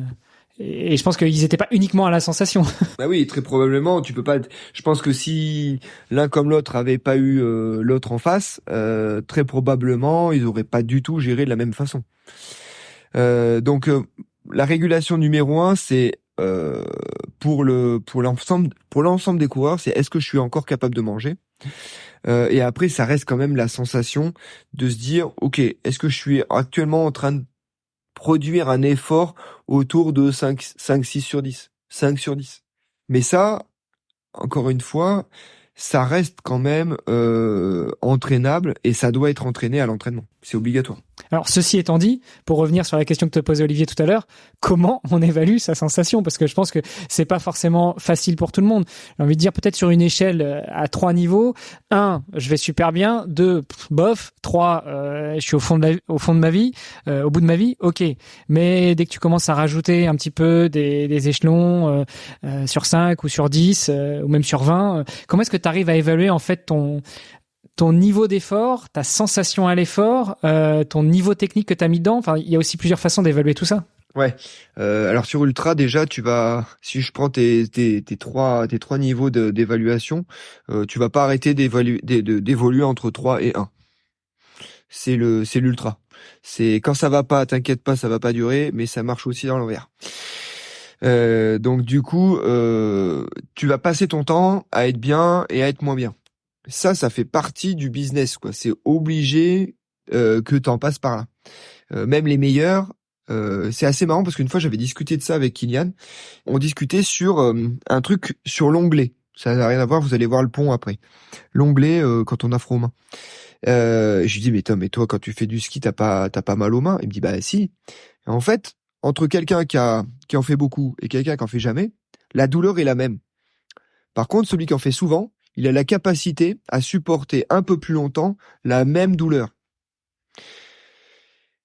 Et je pense qu'ils étaient pas uniquement à la sensation. Oui, très probablement. Tu peux pas. Je pense que si l'un comme l'autre avait pas eu l'autre en face, très probablement ils auraient pas du tout géré de la même façon. Donc la régulation numéro 1, c'est pour l'ensemble des coureurs, c'est est-ce que je suis encore capable de manger. Et après, ça reste quand même la sensation de se dire, ok, est-ce que je suis actuellement en train de produire un effort autour de 6 sur 10, 5 sur 10. Mais ça, encore une fois, ça reste quand même entraînable, et ça doit être entraîné à l'entraînement. C'est obligatoire. Alors, ceci étant dit, pour revenir sur la question que te posait Olivier tout à l'heure, comment on évalue sa sensation? Parce que je pense que c'est pas forcément facile pour tout le monde. J'ai envie de dire peut-être sur une échelle à 3 niveaux. 1, je vais super bien. 2, bof. 3, je suis au fond de ma vie, au bout de ma vie. Ok. Mais dès que tu commences à rajouter un petit peu des échelons sur 5 ou sur 10 ou même sur 20, comment est-ce que tu arrives à évaluer en fait ton niveau d'effort, ta sensation à l'effort, ton niveau technique que tu as mis dedans? Enfin, il y a aussi plusieurs façons d'évaluer tout ça. Ouais. Alors sur Ultra, déjà, si je prends tes trois niveaux d'évaluation, tu vas pas arrêter d'évoluer entre 3 et 1. C'est l'Ultra. C'est quand ça va pas, t'inquiète pas, ça va pas durer, mais ça marche aussi dans l'envers. Donc du coup, tu vas passer ton temps à être bien et à être moins bien. Ça fait partie du business, quoi. C'est obligé que t'en passes par là. Même les meilleurs, c'est assez marrant parce qu'une fois j'avais discuté de ça avec Kylian. On discutait sur un truc sur l'onglet. Ça n'a rien à voir, vous allez voir le pont après. L'onglet quand on a froid aux mains. Je lui dis mais toi quand tu fais du ski t'as pas mal aux mains? Il me dit bah si. Et en fait, entre quelqu'un qui en fait beaucoup et quelqu'un qui en fait jamais, la douleur est la même. Par contre, celui qui en fait souvent, il a la capacité à supporter un peu plus longtemps la même douleur.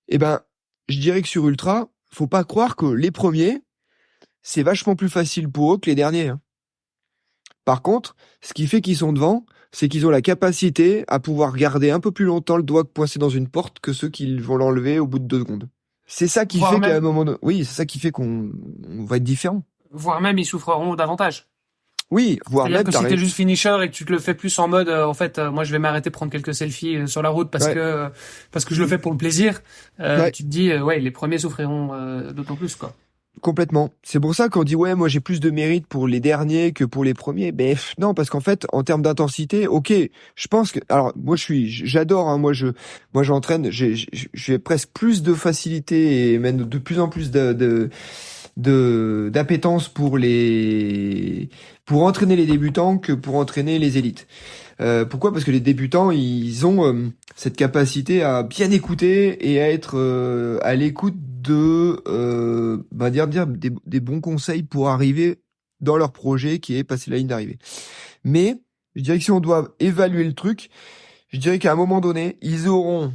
Eh ben, je dirais que sur Ultra, faut pas croire que les premiers, c'est vachement plus facile pour eux que les derniers. Hein. Par contre, ce qui fait qu'ils sont devant, c'est qu'ils ont la capacité à pouvoir garder un peu plus longtemps le doigt coincé dans une porte que ceux qui vont l'enlever au bout de 2 secondes. C'est ça qui fait qu'à un moment donné, oui, c'est ça qui fait qu'on va être différent. Voire même, ils souffreront davantage. Oui, voire même. C'est-à-dire que si t'es juste finisher et que tu te le fais plus en mode, moi je vais m'arrêter prendre quelques selfies sur la route parce que je le fais pour le plaisir. Tu te dis, les premiers souffriront d'autant plus, quoi. Complètement. C'est pour ça qu'on dit moi j'ai plus de mérite pour les derniers que pour les premiers. Ben non, parce qu'en fait en termes d'intensité, ok, je pense que alors moi j'adore. Hein, moi j'entraîne, j'ai presque plus de facilité et même de plus en plus d'appétence pour entraîner les débutants que pour entraîner les élites. Pourquoi? Parce que les débutants, ils ont cette capacité à bien écouter et à être à l'écoute de dire des bons conseils pour arriver dans leur projet qui est passer la ligne d'arrivée. Mais je dirais que si on doit évaluer le truc, je dirais qu'à un moment donné, ils auront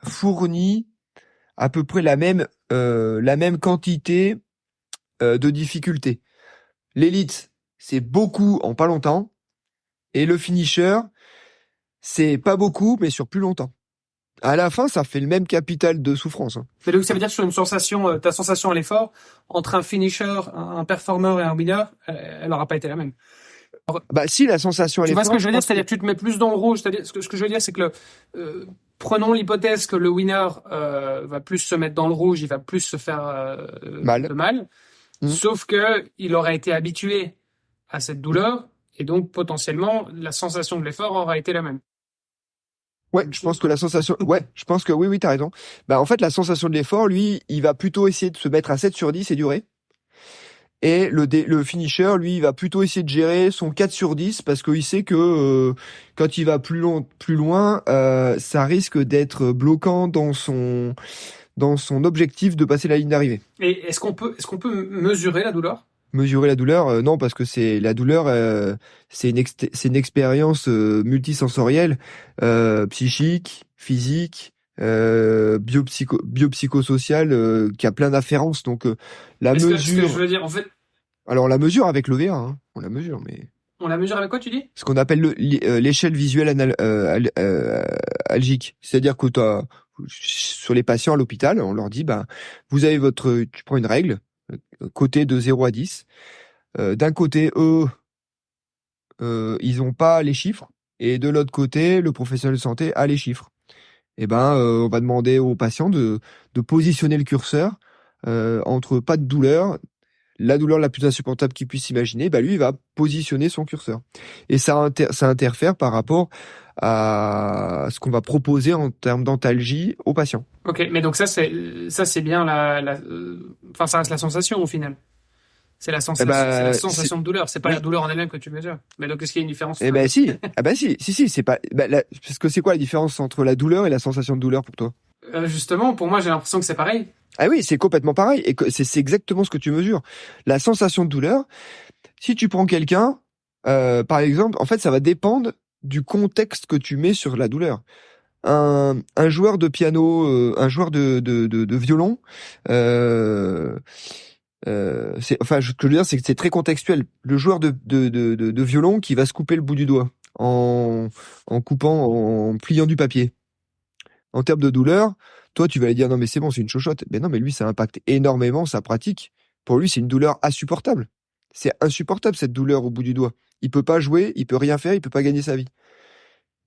fourni à peu près la même quantité de difficulté. L'élite, c'est beaucoup en pas longtemps. Et le finisher, c'est pas beaucoup, mais sur plus longtemps. À la fin, ça fait le même capital de souffrance. Hein. Mais donc, ça veut dire que sur une sensation, ta sensation à l'effort, entre un finisher, un performer et un winner, elle n'aura pas été la même. Alors, si, la sensation à l'effort... Tu vois ce que je veux dire? C'est-à-dire que tu te mets plus dans le rouge. C'est-à-dire, ce que je veux dire, c'est que prenons l'hypothèse que le winner va plus se mettre dans le rouge, il va plus se faire de mal. Sauf que il aurait été habitué à cette douleur. Et donc, potentiellement, la sensation de l'effort aura été la même. Ouais, je pense que la sensation, oui, t'as raison. En fait, la sensation de l'effort, lui, il va plutôt essayer de se mettre à 7 sur 10 et durer. Et le finisher, lui, il va plutôt essayer de gérer son 4 sur 10 parce qu'il sait que, quand il va plus loin, ça risque d'être bloquant dans son objectif de passer la ligne d'arrivée. Et est-ce qu'on peut mesurer la douleur? Mesurer la douleur, non, parce que c'est une expérience multisensorielle, psychique, physique, biopsychosociale, qui a plein d'afférences. Donc la mesure. Ce que je veux dire, en fait. Alors la mesure avec le VA, hein, on la mesure, mais. On la mesure avec quoi, tu dis? Ce qu'on appelle l'échelle visuelle algique, c'est-à-dire que sur les patients à l'hôpital, on leur dit, vous avez tu prends une règle. Côté de 0 à 10. D'un côté, eux, ils ont pas les chiffres, et de l'autre côté, le professionnel de santé a les chiffres. Et on va demander au patient de positionner le curseur entre pas de douleur, la douleur la plus insupportable qu'il puisse imaginer, lui, il va positionner son curseur. Et ça interfère par rapport à ce qu'on va proposer en termes d'antalgie au patient. Ok, mais donc ça c'est bien ça reste la sensation au final. C'est la sensation, c'est la sensation de douleur. C'est pas la douleur en elle-même que tu mesures. Mais donc est-ce qu'il y a une différence? Si. Si, c'est pas. Parce que c'est quoi la différence entre la douleur et la sensation de douleur pour toi? justement, pour moi, j'ai l'impression que c'est pareil. Ah oui, c'est complètement pareil. Et c'est exactement ce que tu mesures. La sensation de douleur, si tu prends quelqu'un, par exemple, en fait, ça va dépendre du contexte que tu mets sur la douleur. Un joueur de piano, un joueur de violon, ce que je veux dire, c'est que c'est très contextuel. Le joueur de violon qui va se couper le bout du doigt en coupant, en pliant du papier. En termes de douleur, toi, tu vas lui dire, non, mais c'est bon, c'est une chochotte. Mais non, mais lui, ça impacte énormément sa pratique. Pour lui, c'est une douleur insupportable. C'est insupportable, cette douleur au bout du doigt. Il peut pas jouer, il peut rien faire, il peut pas gagner sa vie.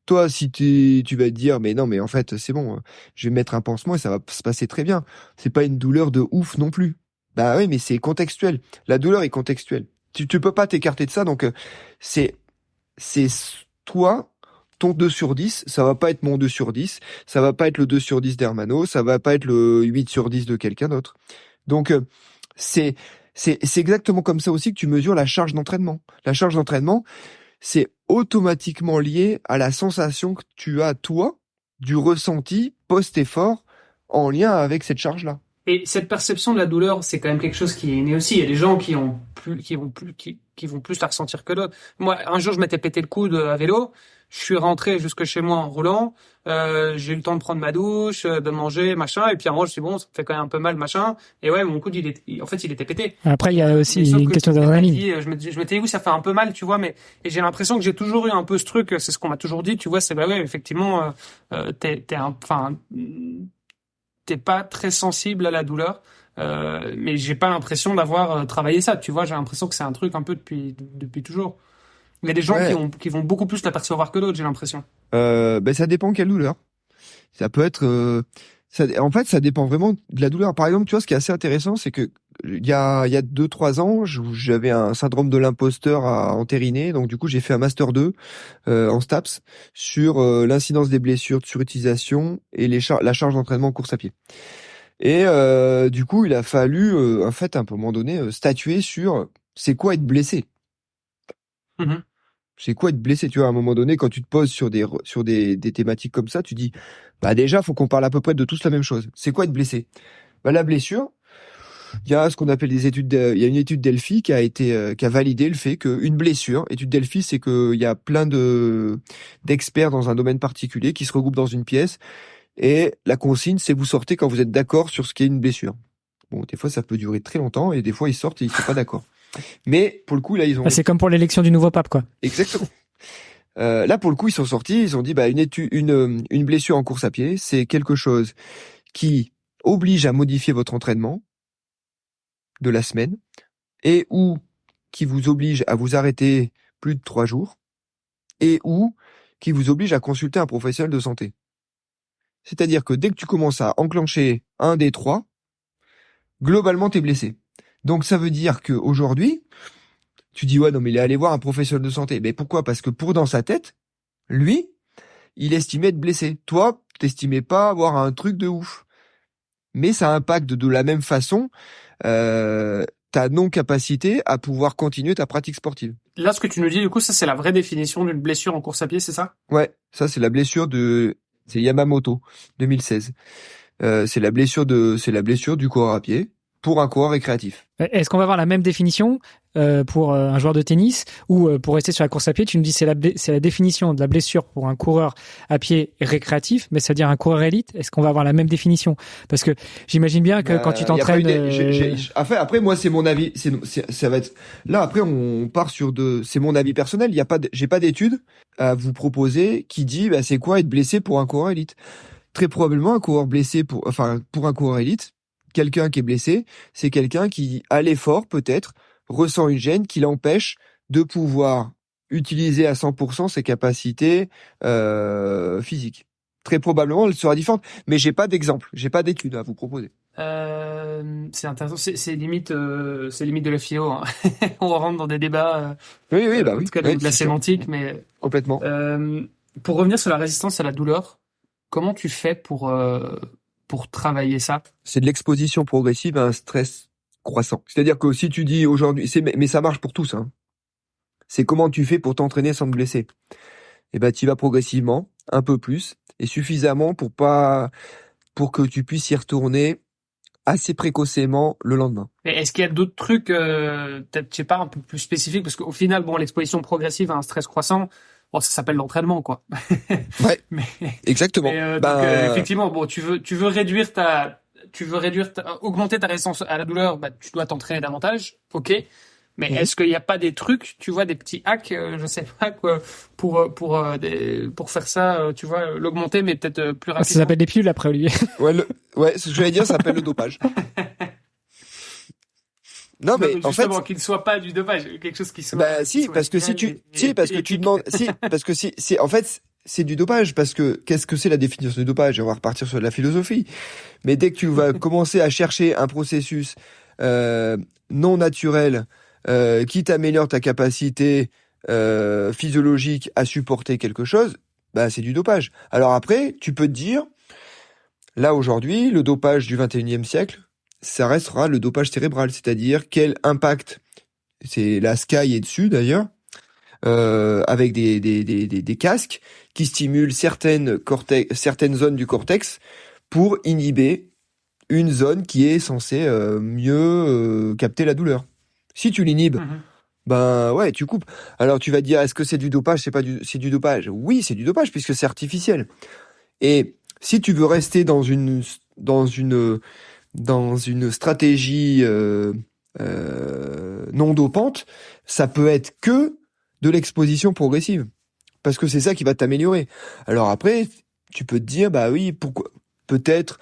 Toi, si tu vas te dire, mais non, mais en fait, c'est bon, je vais mettre un pansement et ça va se passer très bien. C'est pas une douleur de ouf non plus. Bah oui, mais c'est contextuel. La douleur est contextuelle. Tu peux pas t'écarter de ça, donc c'est toi, ton 2 sur 10, ça va pas être mon 2 sur 10, ça va pas être le 2 sur 10 d'Hermano, ça va pas être le 8 sur 10 de quelqu'un d'autre. Donc c'est exactement comme ça aussi que tu mesures la charge d'entraînement. La charge d'entraînement, c'est automatiquement lié à la sensation que tu as, toi, du ressenti post-effort en lien avec cette charge-là. Et cette perception de la douleur, c'est quand même quelque chose qui est né aussi. Il y a des gens qui vont plus la ressentir que d'autres. Moi, un jour, je m'étais pété le coude à vélo. Je suis rentré jusque chez moi en roulant. J'ai eu le temps de prendre ma douche, de manger, machin. Et puis, à un moment, je me suis dit, bon, ça me fait quand même un peu mal, machin. Et ouais, mon coude, il était pété. Après, il y a aussi une question d'adrénaline. Je m'étais dit, oui, ça fait un peu mal, tu vois, et j'ai l'impression que j'ai toujours eu un peu ce truc, c'est ce qu'on m'a toujours dit, tu vois, c'est, bah ouais, effectivement, t'es pas très sensible à la douleur, mais j'ai pas l'impression d'avoir travaillé ça, tu vois, j'ai l'impression que c'est un truc un peu depuis toujours. Il y a des gens qui vont beaucoup plus l'apercevoir que d'autres, j'ai l'impression. Ça dépend quelle douleur. Ça peut être, en fait, ça dépend vraiment de la douleur. Par exemple, tu vois, ce qui est assez intéressant, c'est que il y a 2-3 ans, j'avais un syndrome de l'imposteur à entériner, donc du coup, j'ai fait un master 2 en STAPS sur l'incidence des blessures de surutilisation et la charge d'entraînement en course à pied. Et du coup, il a fallu, en fait, à un moment donné, statuer sur c'est quoi être blessé. Mm-hmm. C'est quoi être blessé, tu vois, à un moment donné, quand tu te poses sur des thématiques comme ça, tu dis, bah déjà, faut qu'on parle à peu près de tous la même chose. C'est quoi être blessé? Bah, la blessure, il y a ce qu'on appelle il y a une étude Delphi qui a validé le fait qu'une blessure, étude Delphi, c'est qu'il y a plein d'experts dans un domaine particulier qui se regroupent dans une pièce, et la consigne, c'est vous sortez quand vous êtes d'accord sur ce qu'est une blessure. Bon, des fois, ça peut durer très longtemps, et des fois, ils sortent et ils sont pas d'accord. Mais pour le coup, là, ils ont. C'est comme pour l'élection du nouveau pape, quoi. Exactement. Là, pour le coup, ils sont sortis. Ils ont dit, bah, une blessure en course à pied, c'est quelque chose qui oblige à modifier votre entraînement de la semaine et ou qui vous oblige à vous arrêter plus de 3 jours et ou qui vous oblige à consulter un professionnel de santé. C'est-à-dire que dès que tu commences à enclencher un des 3, globalement, t'es blessé. Donc, ça veut dire qu'aujourd'hui, tu dis, ouais, non, mais il est allé voir un professionnel de santé. Mais pourquoi? Parce que dans sa tête, lui, il estimait être blessé. Toi, t'estimais pas avoir un truc de ouf. Mais ça impacte de la même façon ta non-capacité à pouvoir continuer ta pratique sportive. Là, ce que tu nous dis, du coup, ça, c'est la vraie définition d'une blessure en course à pied, c'est ça? Ouais, ça, c'est la blessure c'est Yamamoto, 2016. C'est la blessure du coureur à pied pour un coureur récréatif. Est-ce qu'on va avoir la même définition pour un joueur de tennis ou pour rester sur la course à pied, tu nous dis c'est la définition de la blessure pour un coureur à pied récréatif, mais c'est-à-dire un coureur élite, est-ce qu'on va avoir la même définition? Parce que j'imagine bien que quand tu t'entraînes... Après, moi, c'est mon avis. Ça va être... Là, après, on part sur c'est mon avis personnel. J'ai pas d'études à vous proposer qui dit c'est quoi être blessé pour un coureur élite. Très probablement, un coureur blessé pour un coureur élite, quelqu'un qui est blessé, c'est quelqu'un qui, à l'effort, peut-être, ressent une gêne qui l'empêche de pouvoir utiliser à 100% ses capacités physiques. Très probablement, elle sera différente. Mais j'ai pas d'exemple, j'ai pas d'études à vous proposer. C'est intéressant, c'est limite de la philo. Hein. On rentre dans des débats. Oui, en tout cas, de la sémantique, mais complètement. Pour revenir sur la résistance à la douleur, comment tu fais pour travailler ça? C'est de l'exposition progressive à un stress croissant. C'est-à-dire que si tu dis aujourd'hui, mais ça marche pour tous, hein. C'est comment tu fais pour t'entraîner sans te blesser. Et tu y vas progressivement, un peu plus, et suffisamment pour pas pour que tu puisses y retourner assez précocement le lendemain. Et est-ce qu'il y a d'autres trucs, peut-être, je sais pas, un peu plus spécifiques, parce qu'au final, bon, l'exposition progressive à un stress croissant, bon, ça s'appelle l'entraînement, quoi. Ouais, mais, exactement. donc, effectivement, bon, tu veux augmenter ta résistance à la douleur, tu dois t'entraîner davantage, ok. Mais est-ce qu'il n'y a pas des trucs, tu vois, des petits hacks, je sais pas quoi, pour faire ça, tu vois, l'augmenter, mais peut-être plus rapidement. Ça s'appelle des pilules après, Olivier. Ouais, ce que j'allais dire, ça s'appelle le dopage. Non, mais en fait, qu'il ne soit pas du dopage, quelque chose qui soit. Si, parce que en fait, c'est du dopage, parce que qu'est-ce que c'est la définition du dopage? On va repartir sur de la philosophie. Mais dès que tu vas commencer à chercher un processus non naturel qui t'améliore ta capacité physiologique à supporter quelque chose, c'est du dopage. Alors après, tu peux te dire, là aujourd'hui, le dopage du 21e siècle, ça restera le dopage cérébral, c'est-à-dire quel impact, c'est la Sky est dessus d'ailleurs, avec des casques qui stimulent certaines zones du cortex pour inhiber une zone qui est censée mieux capter la douleur. Si tu l'inhibes, ouais, tu coupes. Alors tu vas dire, est-ce que c'est du dopage? C'est du dopage. Oui, c'est du dopage puisque c'est artificiel. Et si tu veux rester dans une stratégie non dopante, ça peut être que de l'exposition progressive, parce que c'est ça qui va t'améliorer. Alors après, tu peux te dire, oui, pourquoi? Peut-être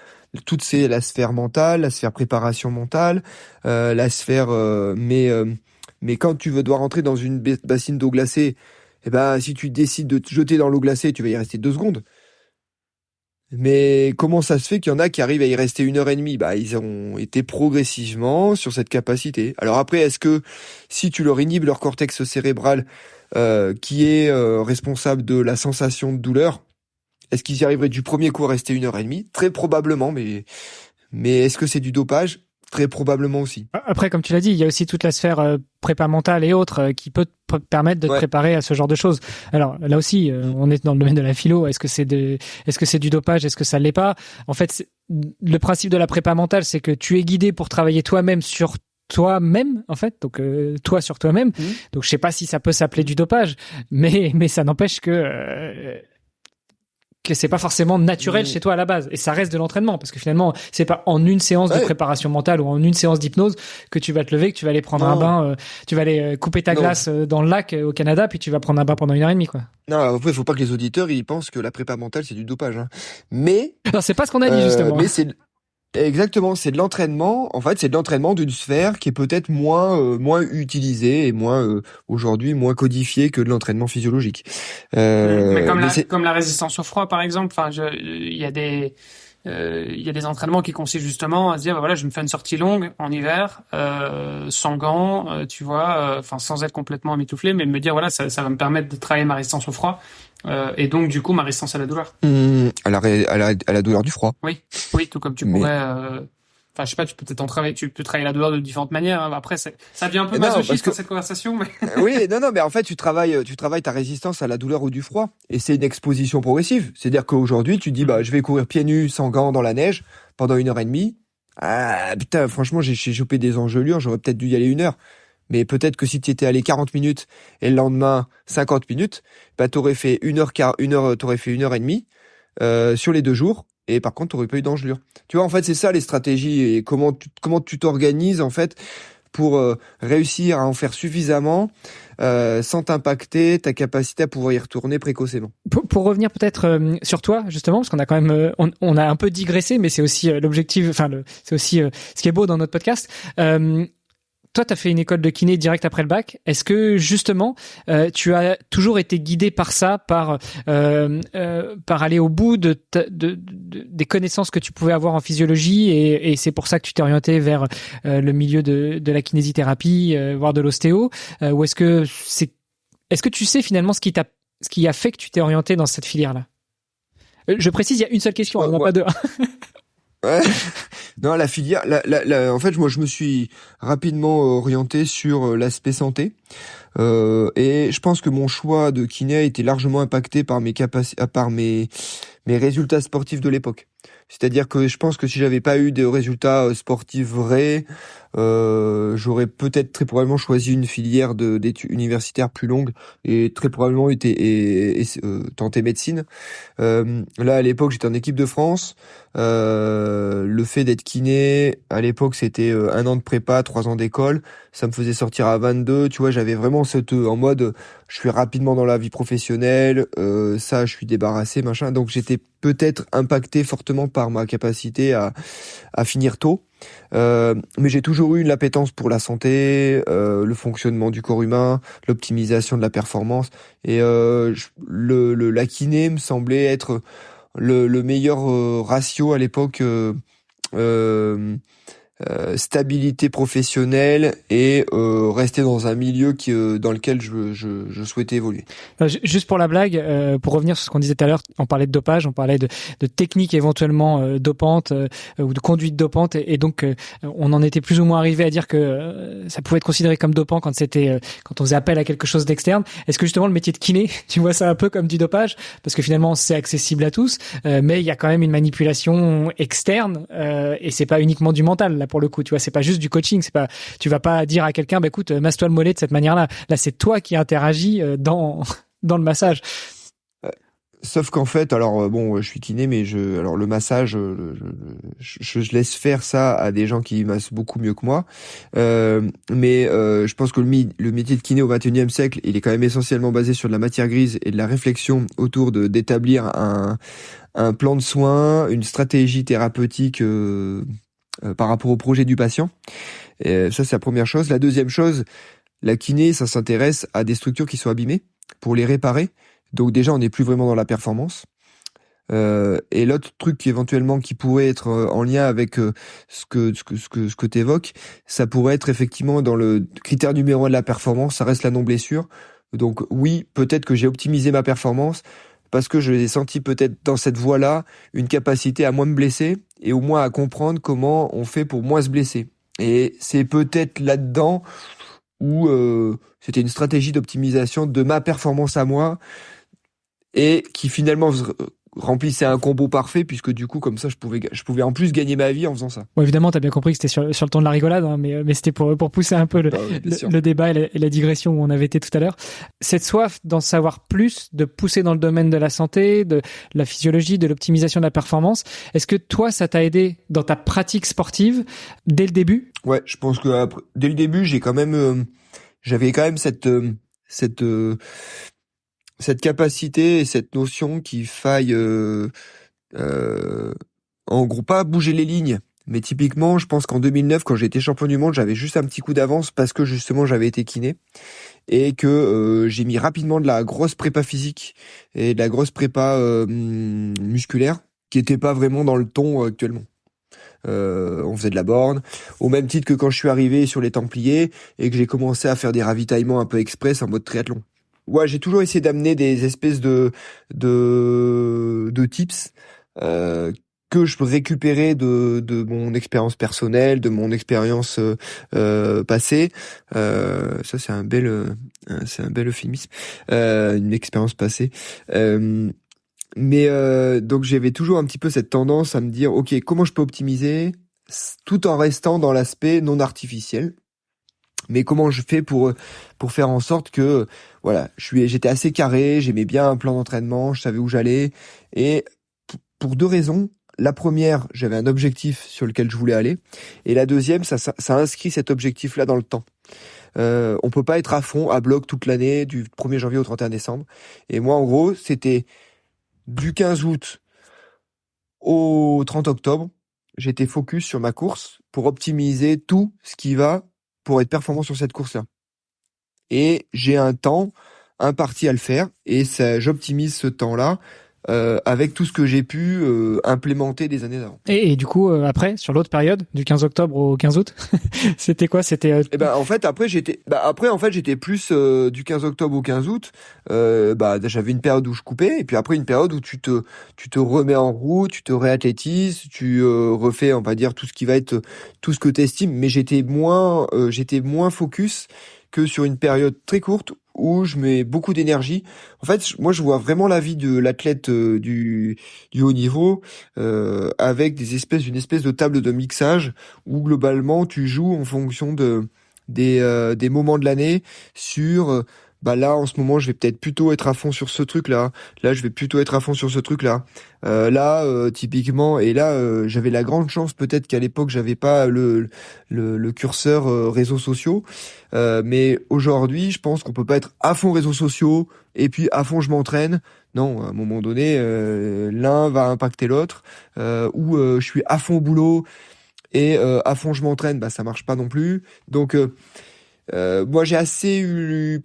la sphère mentale, la sphère préparation mentale, la sphère, mais quand tu dois rentrer dans une bassine d'eau glacée, si tu décides de te jeter dans l'eau glacée, tu vas y rester 2 secondes. Mais comment ça se fait qu'il y en a qui arrivent à y rester 1h30? Ils ont été progressivement sur cette capacité. Alors après, est-ce que si tu leur inhibes leur cortex cérébral, qui est responsable de la sensation de douleur, est-ce qu'ils y arriveraient du premier coup à rester 1h30? Très probablement, mais est-ce que c'est du dopage? Très probablement aussi. Après, comme tu l'as dit, il y a aussi toute la sphère prépa mentale et autres qui peut te permettre de te préparer à ce genre de choses. Alors là aussi, on est dans le domaine de la philo. Est-ce que c'est du dopage? Est-ce que ça l'est pas? En fait, le principe de la prépa mentale, c'est que tu es guidé pour travailler toi-même sur toi-même, en fait. Donc, toi sur toi-même. Donc, je sais pas si ça peut s'appeler du dopage, mais ça n'empêche que c'est pas forcément naturel chez toi à la base, et ça reste de l'entraînement, parce que finalement c'est pas en une séance de préparation mentale ou en une séance d'hypnose que tu vas te lever, que tu vas aller prendre un bain, tu vas aller couper ta glace dans le lac au Canada, puis tu vas prendre un bain pendant 1h30, quoi. Non, après, faut pas que les auditeurs ils pensent que la prépa mentale c'est du dopage, hein. Mais non, c'est pas ce qu'on a dit justement. Mais c'est exactement, c'est de l'entraînement. En fait, c'est de l'entraînement d'une sphère qui est peut-être moins utilisée et aujourd'hui moins codifiée que de l'entraînement physiologique. Mais comme la résistance au froid, par exemple. Enfin, il y a des entraînements qui consistent justement à se dire, voilà, je me fais une sortie longue en hiver, sans gants, tu vois, sans être complètement emmitouflé, mais me dire, voilà, ça va me permettre de travailler ma résistance au froid. Et donc du coup ma résistance à la douleur. À la douleur du froid. Oui, tout comme tu pourrais. Je sais pas, tu peux peut-être tu peux travailler la douleur de différentes manières. Après, ça devient un peu masochiste dans cette conversation, mais. Oui, non, mais en fait, tu travailles ta résistance à la douleur ou du froid, et c'est une exposition progressive. C'est-à-dire qu'aujourd'hui, tu dis, je vais courir pieds nus, sans gants, dans la neige, pendant 1h30. Ah, putain, franchement, j'ai chopé des engelures, j'aurais peut-être dû y aller 1 heure. Mais peut-être que si tu étais allé 40 minutes et le lendemain 50 minutes, t'aurais fait 1h30 sur les 2 jours, et par contre t'aurais pas eu d'engelure. Tu vois, en fait, c'est ça les stratégies, et comment tu t'organises en fait pour réussir à en faire suffisamment sans t'impacter ta capacité à pouvoir y retourner précocement. Pour revenir peut-être sur toi justement, parce qu'on a quand même on a un peu digressé, mais c'est aussi l'objectif, c'est aussi ce qui est beau dans notre podcast. Toi, tu as fait une école de kiné direct après le bac. Est-ce que justement, tu as toujours été guidé par ça, par aller au bout des connaissances que tu pouvais avoir en physiologie, et c'est pour ça que tu t'es orienté vers le milieu de la kinésithérapie, voire de l'ostéo, ou est-ce que tu sais finalement ce qui a fait que tu t'es orienté dans cette filière-là? Je précise, il y a une seule question, on n'en a pas deux. Ouais. Non, la filière, en fait, moi, je me suis rapidement orienté sur l'aspect santé. Et je pense que mon choix de kiné a été largement impacté par mes résultats sportifs de l'époque. C'est-à-dire que je pense que si j'avais pas eu de résultats sportifs vrais, j'aurais peut-être très probablement choisi une filière d'études universitaires plus longue et très probablement tenté médecine. Là, à l'époque, j'étais en équipe de France. Le fait d'être kiné, à l'époque, c'était 1 an de prépa, 3 ans d'école. Ça me faisait sortir à 22. Tu vois, j'avais vraiment en mode, je suis rapidement dans la vie professionnelle. Ça, je suis débarrassé, machin. Donc, j'étais peut-être impacté fortement par ma capacité à finir tôt. Mais j'ai toujours eu une appétence pour la santé, le fonctionnement du corps humain, l'optimisation de la performance. Et la kiné me semblait être le meilleur ratio à l'époque, stabilité professionnelle et rester dans un milieu dans lequel je souhaitais évoluer. Juste pour la blague, pour revenir sur ce qu'on disait tout à l'heure, on parlait de dopage, on parlait de techniques éventuellement dopantes ou de conduite dopante, et donc on en était plus ou moins arrivé à dire que ça pouvait être considéré comme dopant quand on faisait appel à quelque chose d'externe. Est-ce que justement le métier de kiné, tu vois ça un peu comme du dopage, parce que finalement c'est accessible à tous, mais il y a quand même une manipulation externe et c'est pas uniquement du mental là pour le coup, tu vois, c'est pas juste du coaching, tu vas pas dire à quelqu'un écoute, masse-toi le mollet de cette manière-là. Là, c'est toi qui interagis dans le massage. Sauf qu'en fait, alors je suis kiné, mais le massage, je laisse faire ça à des gens qui massent beaucoup mieux que moi. Mais je pense que le métier de kiné au XXIe siècle, il est quand même essentiellement basé sur de la matière grise et de la réflexion autour d'établir un plan de soins, une stratégie thérapeutique par rapport au projet du patient. Et ça, c'est la première chose. La deuxième chose, la kiné, ça s'intéresse à des structures qui sont abîmées pour les réparer. Donc déjà, on n'est plus vraiment dans la performance. Et l'autre truc éventuellement qui pourrait être en lien avec ce que t'évoques, ça pourrait être effectivement dans le critère numéro 1 de la performance, ça reste la non-blessure. Donc oui, peut-être que j'ai optimisé ma performance parce que je l'ai senti peut-être dans cette voie-là une capacité à moins me blesser et au moins à comprendre comment on fait pour moins se blesser. Et c'est peut-être là-dedans où c'était une stratégie d'optimisation de ma performance à moi et qui finalement remplissait un combo parfait, puisque du coup comme ça je pouvais en plus gagner ma vie en faisant ça. Bon, évidemment, t'as bien compris que c'était sur le ton de la rigolade, hein, mais c'était pour pousser un peu le débat et la digression où on avait été tout à l'heure. Cette soif d'en savoir plus, de pousser dans le domaine de la santé, de la physiologie, de l'optimisation de la performance, est-ce que toi ça t'a aidé dans ta pratique sportive dès le début? Ouais, je pense que dès le début j'avais quand même cette capacité et cette notion qu'il faille en gros pas bouger les lignes, mais typiquement je pense qu'en 2009 quand j'ai été champion du monde, j'avais juste un petit coup d'avance parce que justement j'avais été kiné et que j'ai mis rapidement de la grosse prépa physique et de la grosse prépa musculaire qui était pas vraiment dans le ton actuellement. On faisait de la borne, au même titre que quand je suis arrivé sur les Templiers et que j'ai commencé à faire des ravitaillements un peu express en mode triathlon. Ouais, j'ai toujours essayé d'amener des espèces de tips que je peux récupérer de mon expérience personnelle, de mon expérience passée. Ça c'est un bel euphémisme. Une expérience passée. Mais donc j'avais toujours un petit peu cette tendance à me dire OK, comment je peux optimiser tout en restant dans l'aspect non artificiel. Mais comment je fais pour faire en sorte que voilà, j'étais assez carré, j'aimais bien un plan d'entraînement, je savais où j'allais et pour 2 raisons. La première, j'avais un objectif sur lequel je voulais aller et la deuxième, ça inscrit cet objectif-là dans le temps. On peut pas être à fond à bloc toute l'année du 1er janvier au 31 décembre et moi en gros, c'était du 15 août au 30 octobre, j'étais focus sur ma course pour optimiser tout ce qui va pour être performant sur cette course-là. Et j'ai un temps imparti à le faire et j'optimise ce temps-là avec tout ce que j'ai pu implémenter des années avant. Et du coup, après, sur l'autre période, du 15 octobre au 15 août, c'était quoi? C'était en fait, après j'étais plus du 15 octobre au 15 août. J'avais une période où je coupais et puis après une période où tu te remets en route, tu te réathlétises, tu refais, on va dire, tout ce qui va être tout ce que t'estimes. Mais j'étais moins focus que sur une période très courte où je mets beaucoup d'énergie. En fait, moi, je vois vraiment la vie de l'athlète du haut niveau avec une espèce de table de mixage où globalement tu joues en fonction des moments de l'année sur là en ce moment je vais peut-être plutôt être à fond sur ce truc là je vais plutôt être à fond sur ce truc là typiquement, et là j'avais la grande chance peut-être qu'à l'époque j'avais pas le curseur réseaux sociaux, mais aujourd'hui je pense qu'on peut pas être à fond réseaux sociaux et puis à fond je m'entraîne. Non, à un moment donné l'un va impacter l'autre, ou je suis à fond au boulot et à fond je m'entraîne, ça marche pas non plus. Donc moi j'ai assez eu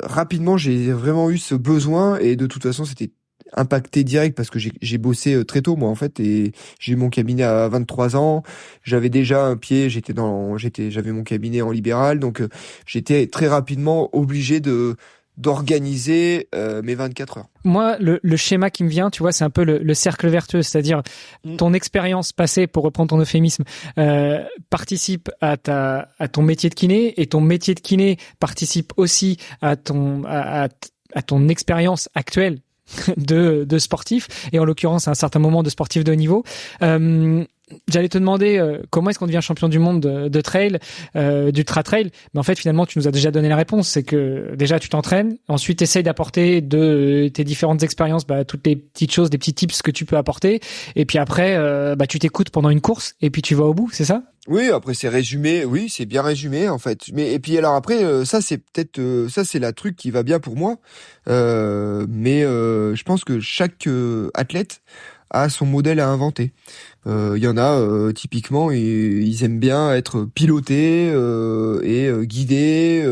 rapidement j'ai vraiment eu ce besoin, et de toute façon c'était impacté direct parce que j'ai bossé très tôt moi en fait, et j'ai eu mon cabinet à 23 ans. J'avais déjà un pied, j'avais mon cabinet en libéral, donc j'étais très rapidement obligé d'organiser mes 24 heures. Moi, le schéma qui me vient, tu vois, c'est un peu le cercle vertueux, c'est-à-dire ton expérience passée, pour reprendre ton euphémisme, participe à ton métier de kiné, et ton métier de kiné participe aussi à ton expérience actuelle de sportif, et en l'occurrence à un certain moment de sportif de haut niveau. J'allais te demander comment est-ce qu'on devient champion du monde de trail, d'ultra trail, mais en fait finalement tu nous as déjà donné la réponse. C'est que déjà tu t'entraînes, ensuite tu essayes d'apporter de tes différentes expériences toutes les petites choses, des petits tips que tu peux apporter, et puis après tu t'écoutes pendant une course et puis tu vas au bout, c'est ça? Oui, après c'est résumé, oui, c'est bien résumé en fait. Mais et puis alors après ça c'est peut-être ça c'est la truc qui va bien pour moi. Mais je pense que chaque athlète a son modèle à inventer. Il y en a typiquement ils aiment bien être pilotés et guidés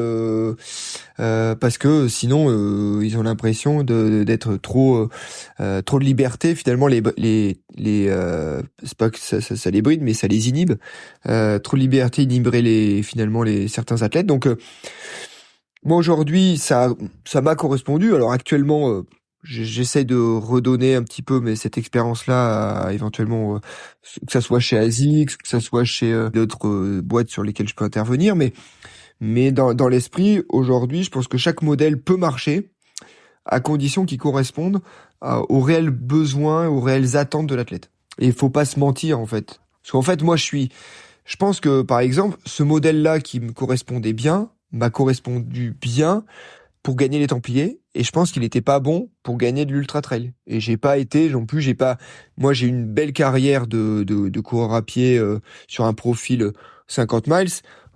parce que sinon ils ont l'impression d'être trop de liberté. Finalement c'est pas que ça les bride, mais ça les inhibe. Trop de liberté inhiberait certains athlètes. Donc moi aujourd'hui ça m'a correspondu. Alors actuellement j'essaie de redonner un petit peu cette expérience-là éventuellement que ça soit chez ASICS, que ça soit chez d'autres boîtes sur lesquelles je peux intervenir, mais dans l'esprit aujourd'hui, je pense que chaque modèle peut marcher à condition qu'il corresponde aux réels besoins, aux réelles attentes de l'athlète. Et il faut pas se mentir en fait. Parce qu'en fait, moi je pense que par exemple, ce modèle-là qui me correspondait bien, m'a correspondu bien pour gagner les Templiers, et je pense qu'il était pas bon pour gagner de l'ultra trail. Et moi j'ai une belle carrière de coureur à pied sur un profil 50 miles,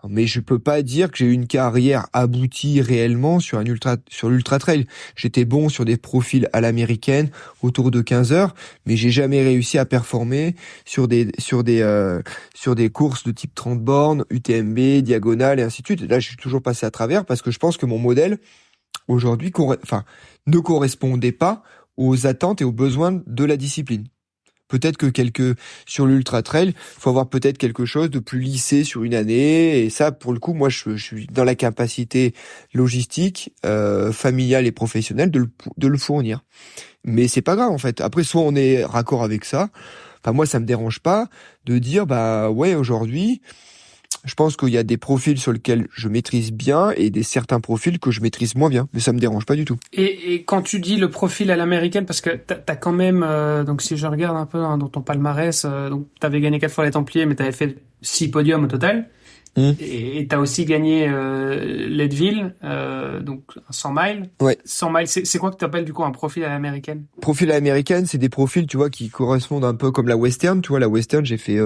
mais je peux pas dire que j'ai eu une carrière aboutie réellement sur l'ultra trail. J'étais bon sur des profils à l'américaine autour de 15 heures, mais j'ai jamais réussi à performer sur des courses de type 30 bornes, UTMB, diagonale et ainsi de suite. Et là, je suis toujours passé à travers parce que je pense que mon modèle aujourd'hui ne correspondait pas aux attentes et aux besoins de la discipline. Peut-être que sur l'ultra trail, faut avoir peut-être quelque chose de plus lissé sur une année, et ça pour le coup moi je suis dans la capacité logistique, familiale et professionnelle de le fournir. Mais c'est pas grave en fait. Après soit on est raccord avec ça. Moi ça me dérange pas de dire ouais aujourd'hui je pense qu'il y a des profils sur lesquels je maîtrise bien et certains profils que je maîtrise moins bien, mais ça me dérange pas du tout. Et quand tu dis le profil à l'américaine, parce que t'as quand même, donc si je regarde un peu dans ton palmarès, donc t'avais gagné 4 fois les Templiers, mais t'avais fait 6 podiums au total. Et t'as aussi gagné Leadville, donc 100 miles. Ouais. 100 miles, c'est quoi que t'appelles du coup un profil à l'américaine? Profil à l'américaine, c'est des profils, tu vois, qui correspondent un peu comme la Western. Tu vois, la Western, j'ai fait,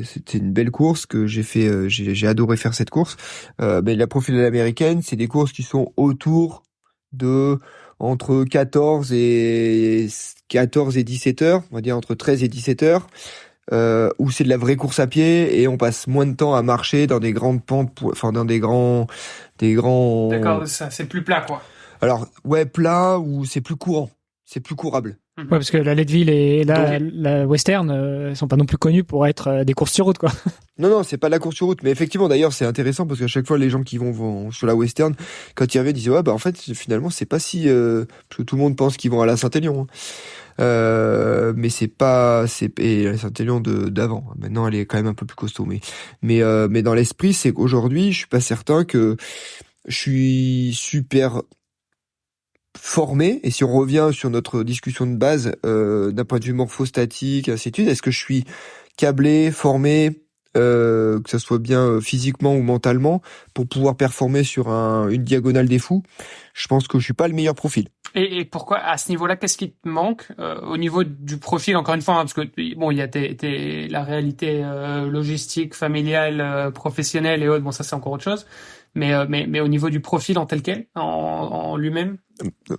c'était une belle course que j'ai fait, j'ai adoré faire cette course. Mais la profil à l'américaine, c'est des courses qui sont autour de entre 14 et 17 heures, on va dire entre 13 et 17 heures. Où c'est de la vraie course à pied et on passe moins de temps à marcher dans des grandes pentes, dans des grands. D'accord, ça, c'est plus plat, quoi. Alors, ouais, plat ou c'est plus courant, c'est plus courable. Ouais, parce que la Leadville et la Western sont pas non plus connus pour être des courses sur route, quoi. Non, c'est pas de la course sur route, mais effectivement, d'ailleurs, c'est intéressant parce qu'à chaque fois, les gens qui vont sur la Western, quand ils reviennent, ils disent ouais, en fait, finalement, c'est pas si, parce que tout le monde pense qu'ils vont à la Saint-Élion. Mais et la Saint-Élion d'avant. Maintenant, elle est quand même un peu plus costaud, mais dans l'esprit, c'est qu'aujourd'hui, je suis pas certain que je suis super formé, et si on revient sur notre discussion de base, d'un point de vue morphostatique, ainsi de suite, est-ce que je suis câblé, formé, que ça soit bien physiquement ou mentalement, pour pouvoir performer sur une diagonale des fous? Je pense que je suis pas le meilleur profil. Et pourquoi, à ce niveau-là, qu'est-ce qui te manque au niveau du profil, encore une fois, hein, parce que bon, il y a la réalité logistique, familiale, professionnelle et autres. Bon, ça c'est encore autre chose. Mais au niveau du profil en tel quel, en lui-même.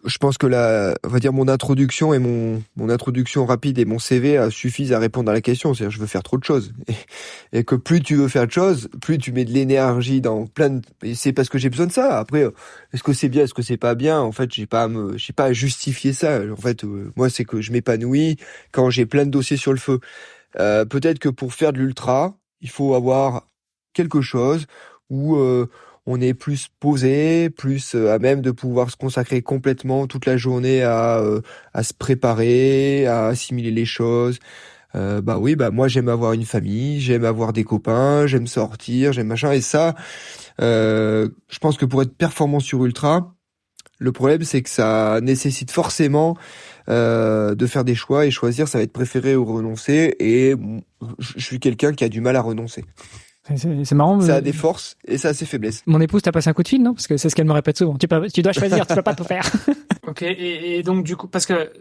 Je pense que on va dire mon introduction et mon introduction rapide et mon CV suffisent à répondre à la question. C'est-à-dire, je veux faire trop de choses, et que plus tu veux faire de choses, plus tu mets de l'énergie dans et c'est parce que j'ai besoin de ça. Après, est-ce que c'est bien, est-ce que c'est pas bien? En fait, j'ai pas à justifier ça. En fait, moi, c'est que je m'épanouis quand j'ai plein de dossiers sur le feu. Peut-être que pour faire de l'ultra, il faut avoir quelque chose où on est plus posé, plus à même de pouvoir se consacrer complètement toute la journée à se préparer, à assimiler les choses. Oui, moi j'aime avoir une famille, j'aime avoir des copains, j'aime sortir, j'aime machin, et ça, je pense que pour être performant sur ultra, le problème c'est que ça nécessite forcément de faire des choix, et choisir, ça va être préférer ou renoncer, et je suis quelqu'un qui a du mal à renoncer. C'est marrant. Ça a des forces et ça a ses faiblesses. Mon épouse t'a passé un coup de fil, non? Parce que c'est ce qu'elle me répète souvent. Tu dois choisir, tu peux pas tout faire. Ok, et donc du coup, parce que,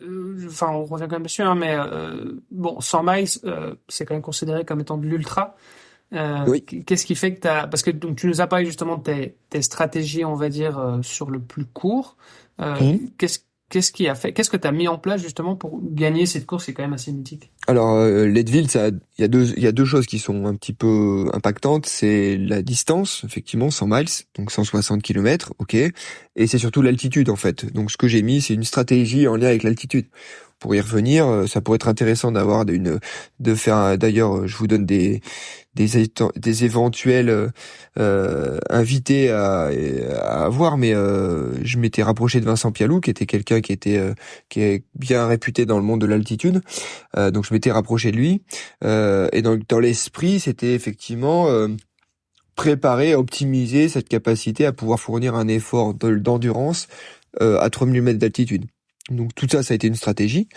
on revient quand même dessus, hein, mais 100 miles, c'est quand même considéré comme étant de l'ultra. Oui. Qu'est-ce qui fait que parce que donc tu nous as parlé justement de tes stratégies, on va dire, sur le plus court. Qu'est-ce que tu as mis en place justement pour gagner cette course qui est quand même assez mythique? Alors, Leadville, il y a deux choses qui sont un petit peu impactantes. C'est la distance, effectivement, 100 miles, donc 160 km, ok. Et c'est surtout l'altitude, en fait. Donc, ce que j'ai mis, c'est une stratégie en lien avec l'altitude. Pour y revenir, ça pourrait être intéressant de faire, d'ailleurs, je vous donne des éventuels invités à voir, mais je m'étais rapproché de Vincent Pialou, qui était quelqu'un qui est bien réputé dans le monde de l'altitude, donc je m'étais rapproché de lui, et dans l'esprit, c'était effectivement préparer, optimiser cette capacité à pouvoir fournir un effort d'endurance à 3000 mètres d'altitude. Donc tout ça a été une stratégie.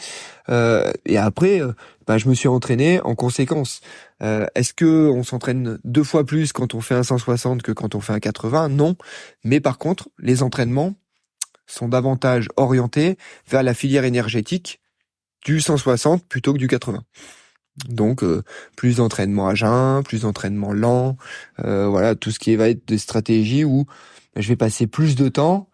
Et après, je me suis entraîné en conséquence. Est-ce que on s'entraîne 2 fois plus quand on fait un 160 que quand on fait un 80? Non. Mais par contre, les entraînements sont davantage orientés vers la filière énergétique du 160 plutôt que du 80. Donc plus d'entraînement à jeun, plus d'entraînement lent, voilà, tout ce qui va être des stratégies où je vais passer plus de temps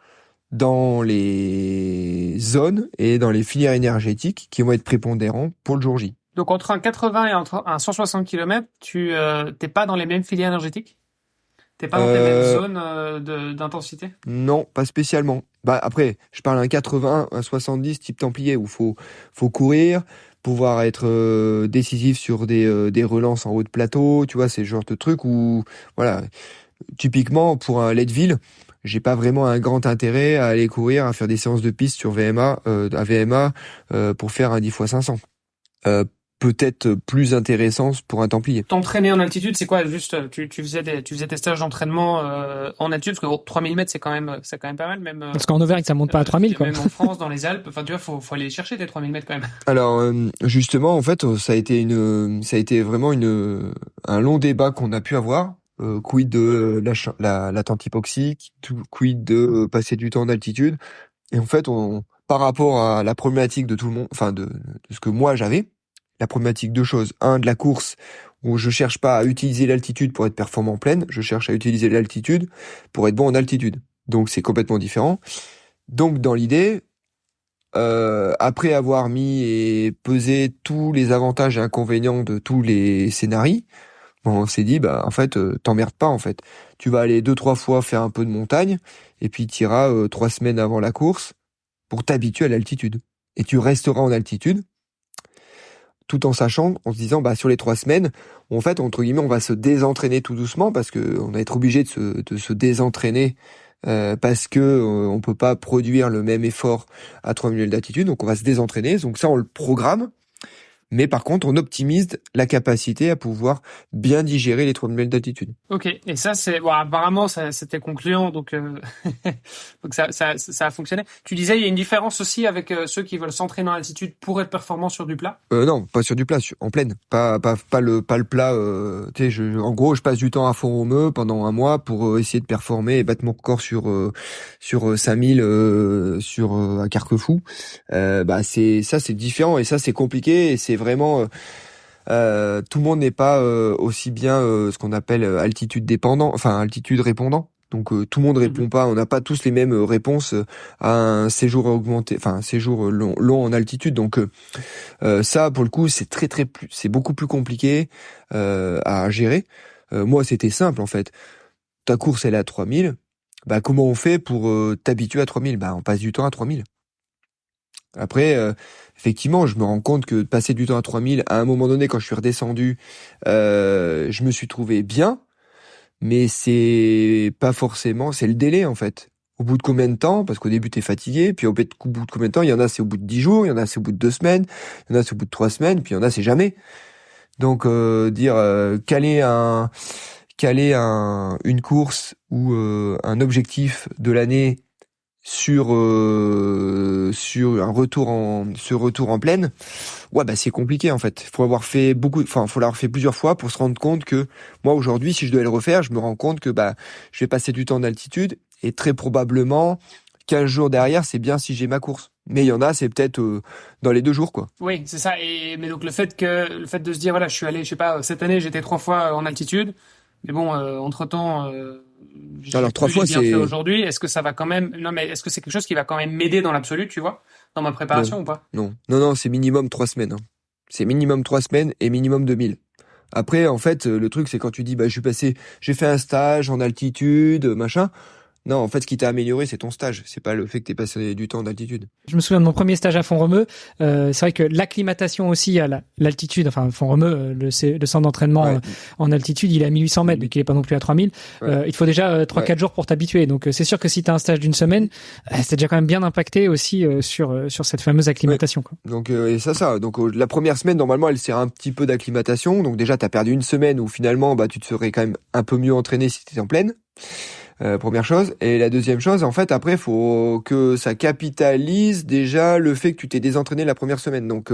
dans les zones et dans les filières énergétiques qui vont être prépondérants pour le jour J. Donc entre un 80 et un 160 km, tu t'es pas dans les mêmes filières énergétiques? T'es pas dans tes mêmes zones d'intensité? Non, pas spécialement. Après, je parle un 80, un 70 type Templier où faut courir, pouvoir être décisif sur des relances en haut de plateau, tu vois, c'est le genre de truc où, voilà, typiquement pour un Leadville, j'ai pas vraiment un grand intérêt à aller courir, à faire des séances de piste sur VMA, pour faire un 10x500. Peut-être plus intéressant pour un Templier. T'entraîner en altitude, c'est quoi? Juste, tu faisais tes stages d'entraînement en altitude, parce que 3000 mètres, c'est quand même pas mal, même. Parce qu'en Auvergne, ça monte pas à 3000, quoi. Même en France, dans les Alpes, enfin, tu vois, faut aller les chercher tes 3000 mètres quand même. Alors, justement, en fait, ça a été vraiment un long débat qu'on a pu avoir. Quid de la tente hypoxique, quid de passer du temps en altitude. Et en fait, par rapport à la problématique de tout le monde, enfin de ce que moi j'avais, la problématique, 2 choses. De la course, où je cherche pas à utiliser l'altitude pour être performant en pleine, je cherche à utiliser l'altitude pour être bon en altitude. Donc c'est complètement différent. Donc dans l'idée, après avoir mis et pesé tous les avantages et inconvénients de tous les scénarios, on s'est dit, en fait, t'emmerdes pas, en fait. Tu vas aller 2-3 fois faire un peu de montagne, et puis tu iras 3 semaines avant la course pour t'habituer à l'altitude. Et tu resteras en altitude, tout en sachant, en se disant, sur les 3 semaines, en fait, entre guillemets, on va se désentraîner tout doucement, parce que on va être obligé de se désentraîner, parce que on peut pas produire le même effort à 3000 mètres d'altitude, donc on va se désentraîner. Donc ça, on le programme Mais par contre, on optimise la capacité à pouvoir bien digérer les troubles d'altitude. Ok, et ça c'est bon, apparemment c'était concluant, donc donc ça a fonctionné. Tu disais il y a une différence aussi avec ceux qui veulent s'entraîner en altitude pour être performants sur du plat. Non, pas sur du plat, en plaine, pas le plat. Tu sais, en gros, je passe du temps à Font-Romeu pendant un mois pour essayer de performer et battre mon record sur 5000 à Carquefou. C'est différent et ça c'est compliqué et c'est vraiment tout le monde n'est pas aussi bien ce qu'on appelle altitude dépendant, enfin altitude répondant. Donc tout le monde répond pas, on n'a pas tous les mêmes réponses à un séjour augmenté, enfin un séjour long en altitude. Donc ça pour le coup c'est beaucoup plus compliqué à gérer. Moi c'était simple en fait. Ta course elle est à 3000. Bah comment on fait pour t'habituer à 3000 ? Bah on passe du temps à 3000. Après, effectivement, je me rends compte que de passer du temps à 3000, à un moment donné, quand je suis redescendu, je me suis trouvé bien, mais c'est pas forcément, c'est le délai, en fait. Au bout de combien de temps? Parce qu'au début, t'es fatigué, puis au bout de combien de temps? Il y en a, c'est au bout de 10 jours, il y en a, c'est au bout de 2 semaines, il y en a, c'est au bout de 3 semaines, puis il y en a, c'est jamais. Donc, caler une course ou un objectif de l'année sur un retour en plaine, ouais bah c'est compliqué en fait. Faut l'avoir fait plusieurs fois pour se rendre compte que moi aujourd'hui si je devais le refaire, je me rends compte que bah je vais passer du temps en altitude et très probablement 15 jours derrière, c'est bien si j'ai ma course. Mais il y en a, c'est peut-être dans les 2 jours quoi. Oui, c'est ça. Mais donc le fait de se dire voilà, je suis allé, je sais pas, cette année j'étais 3 fois en altitude, mais bon entre-temps alors 3 fois bien c'est fait aujourd'hui. Est-ce que ça va quand même est-ce que c'est quelque chose qui va quand même m'aider dans l'absolu, tu vois, dans ma préparation ou pas? Non, c'est minimum 3 semaines. Hein. C'est minimum 3 semaines et minimum 2000. Après, en fait, le truc, c'est quand tu dis, bah, j'ai fait un stage en altitude, machin. Non, en fait, ce qui t'a amélioré, c'est ton stage. C'est pas le fait que t'aies passé du temps d'altitude. Je me souviens de mon premier stage à Font-Romeu. C'est vrai que l'acclimatation aussi à l'altitude, enfin Font-Romeu, le centre d'entraînement en altitude, il est à 1800 mètres, donc il est pas non plus à 3000. Il te faut déjà 3-4 jours pour t'habituer. Donc c'est sûr que si t'as un stage d'une semaine, c'est déjà quand même bien impacté aussi sur cette fameuse acclimatation. Quoi. Donc et ça. Donc la première semaine, normalement, elle sert un petit peu d'acclimatation. Donc déjà, t'as perdu une semaine où finalement, bah, tu te serais quand même un peu mieux entraîné si t'étais en pleine. Première chose. Et la deuxième chose, en fait, après, faut que ça capitalise déjà le fait que tu t'es désentraîné la première semaine. Donc,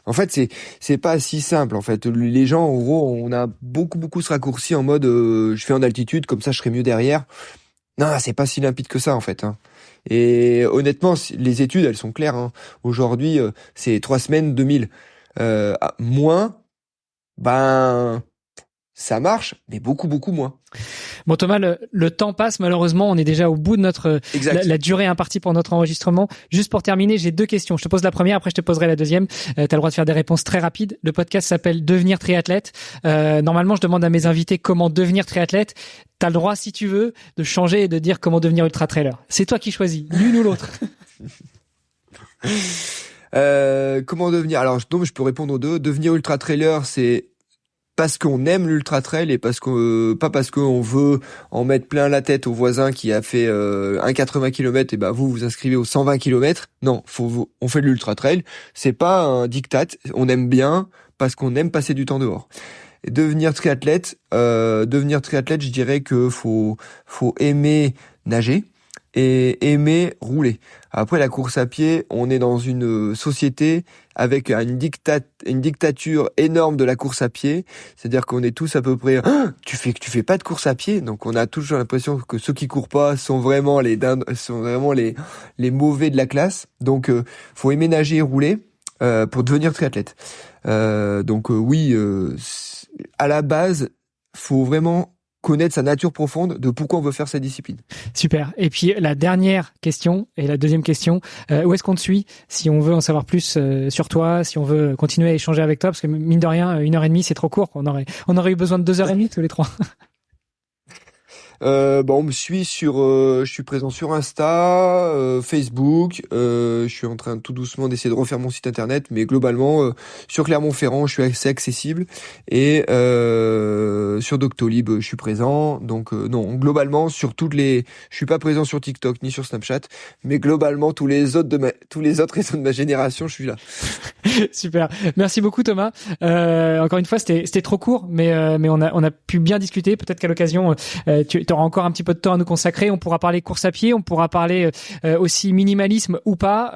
en fait, c'est pas si simple. En fait, les gens, en gros, on a beaucoup ce raccourci en mode, je fais en altitude, comme ça, je serai mieux derrière. Non, c'est pas si limpide que ça, en fait. Hein. Et honnêtement, les études, elles sont claires. Hein. Aujourd'hui, c'est 3 semaines, 2000. Moins, ben... ça marche, mais beaucoup moins. Bon Thomas, le temps passe, malheureusement, on est déjà au bout de la durée impartie pour notre enregistrement. Juste pour terminer, j'ai 2 questions. Je te pose la première, après je te poserai la deuxième. T'as le droit de faire des réponses très rapides. Le podcast s'appelle Devenir triathlète. Normalement, je demande à mes invités comment devenir triathlète. T'as le droit, si tu veux, de changer et de dire comment devenir ultra-trailer. C'est toi qui choisis, l'une ou l'autre. Comment devenir? Alors, je peux répondre aux deux. Devenir ultra-trailer, c'est parce qu'on aime l'ultra trail et pas parce qu'on veut en mettre plein la tête au voisin qui a fait un 80 km et bah vous inscrivez aux 120 km. Non, on fait de l'ultra trail, c'est pas un diktat, on aime bien parce qu'on aime passer du temps dehors. Et devenir triathlète, je dirais que faut aimer nager et aimer rouler. Après la course à pied, on est dans une société avec une dictature énorme de la course à pied, c'est-à-dire qu'on est tous à peu près tu fais pas de course à pied, donc on a toujours l'impression que ceux qui courent pas sont vraiment les mauvais de la classe. Donc faut aimer nager et rouler pour devenir triathlète. Oui, à la base, faut vraiment connaître sa nature profonde de pourquoi on veut faire cette discipline. Super. Et puis la dernière question et la deuxième question, où est-ce qu'on te suit si on veut en savoir plus sur toi, si on veut continuer à échanger avec toi, parce que mine de rien, 1h30 c'est trop court. On aurait eu besoin de 2h30 tous les trois. On me suit je suis présent sur Insta, Facebook. Je suis en train tout doucement d'essayer de refaire mon site internet, mais globalement sur Clermont-Ferrand, je suis assez accessible et sur Doctolib, je suis présent. Donc non, globalement je suis pas présent sur TikTok ni sur Snapchat, mais globalement tous les autres réseaux de ma génération, je suis là. Super. Merci beaucoup Thomas. Encore une fois, c'était trop court, mais on a pu bien discuter. Peut-être qu'à l'occasion, tu auras encore un petit peu de temps à nous consacrer. On pourra parler course à pied, on pourra parler aussi minimalisme ou pas.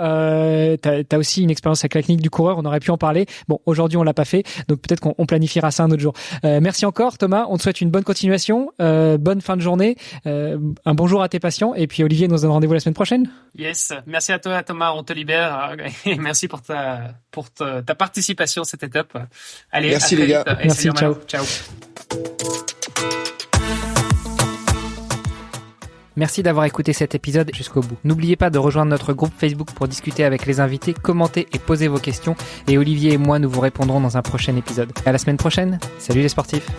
T'as aussi une expérience avec la clinique du coureur, on aurait pu en parler. Bon, aujourd'hui on l'a pas fait, donc peut-être qu'on planifiera ça un autre jour. Merci encore Thomas, on te souhaite une bonne continuation, bonne fin de journée, un bonjour à tes patients, et puis Olivier nous donne rendez-vous la semaine prochaine. Yes, merci à toi Thomas, on te libère et merci pour ta participation, c'était top. Allez, merci les gars. Merci, ciao. Merci d'avoir écouté cet épisode jusqu'au bout. N'oubliez pas de rejoindre notre groupe Facebook pour discuter avec les invités, commenter et poser vos questions. Et Olivier et moi, nous vous répondrons dans un prochain épisode. À la semaine prochaine. Salut les sportifs.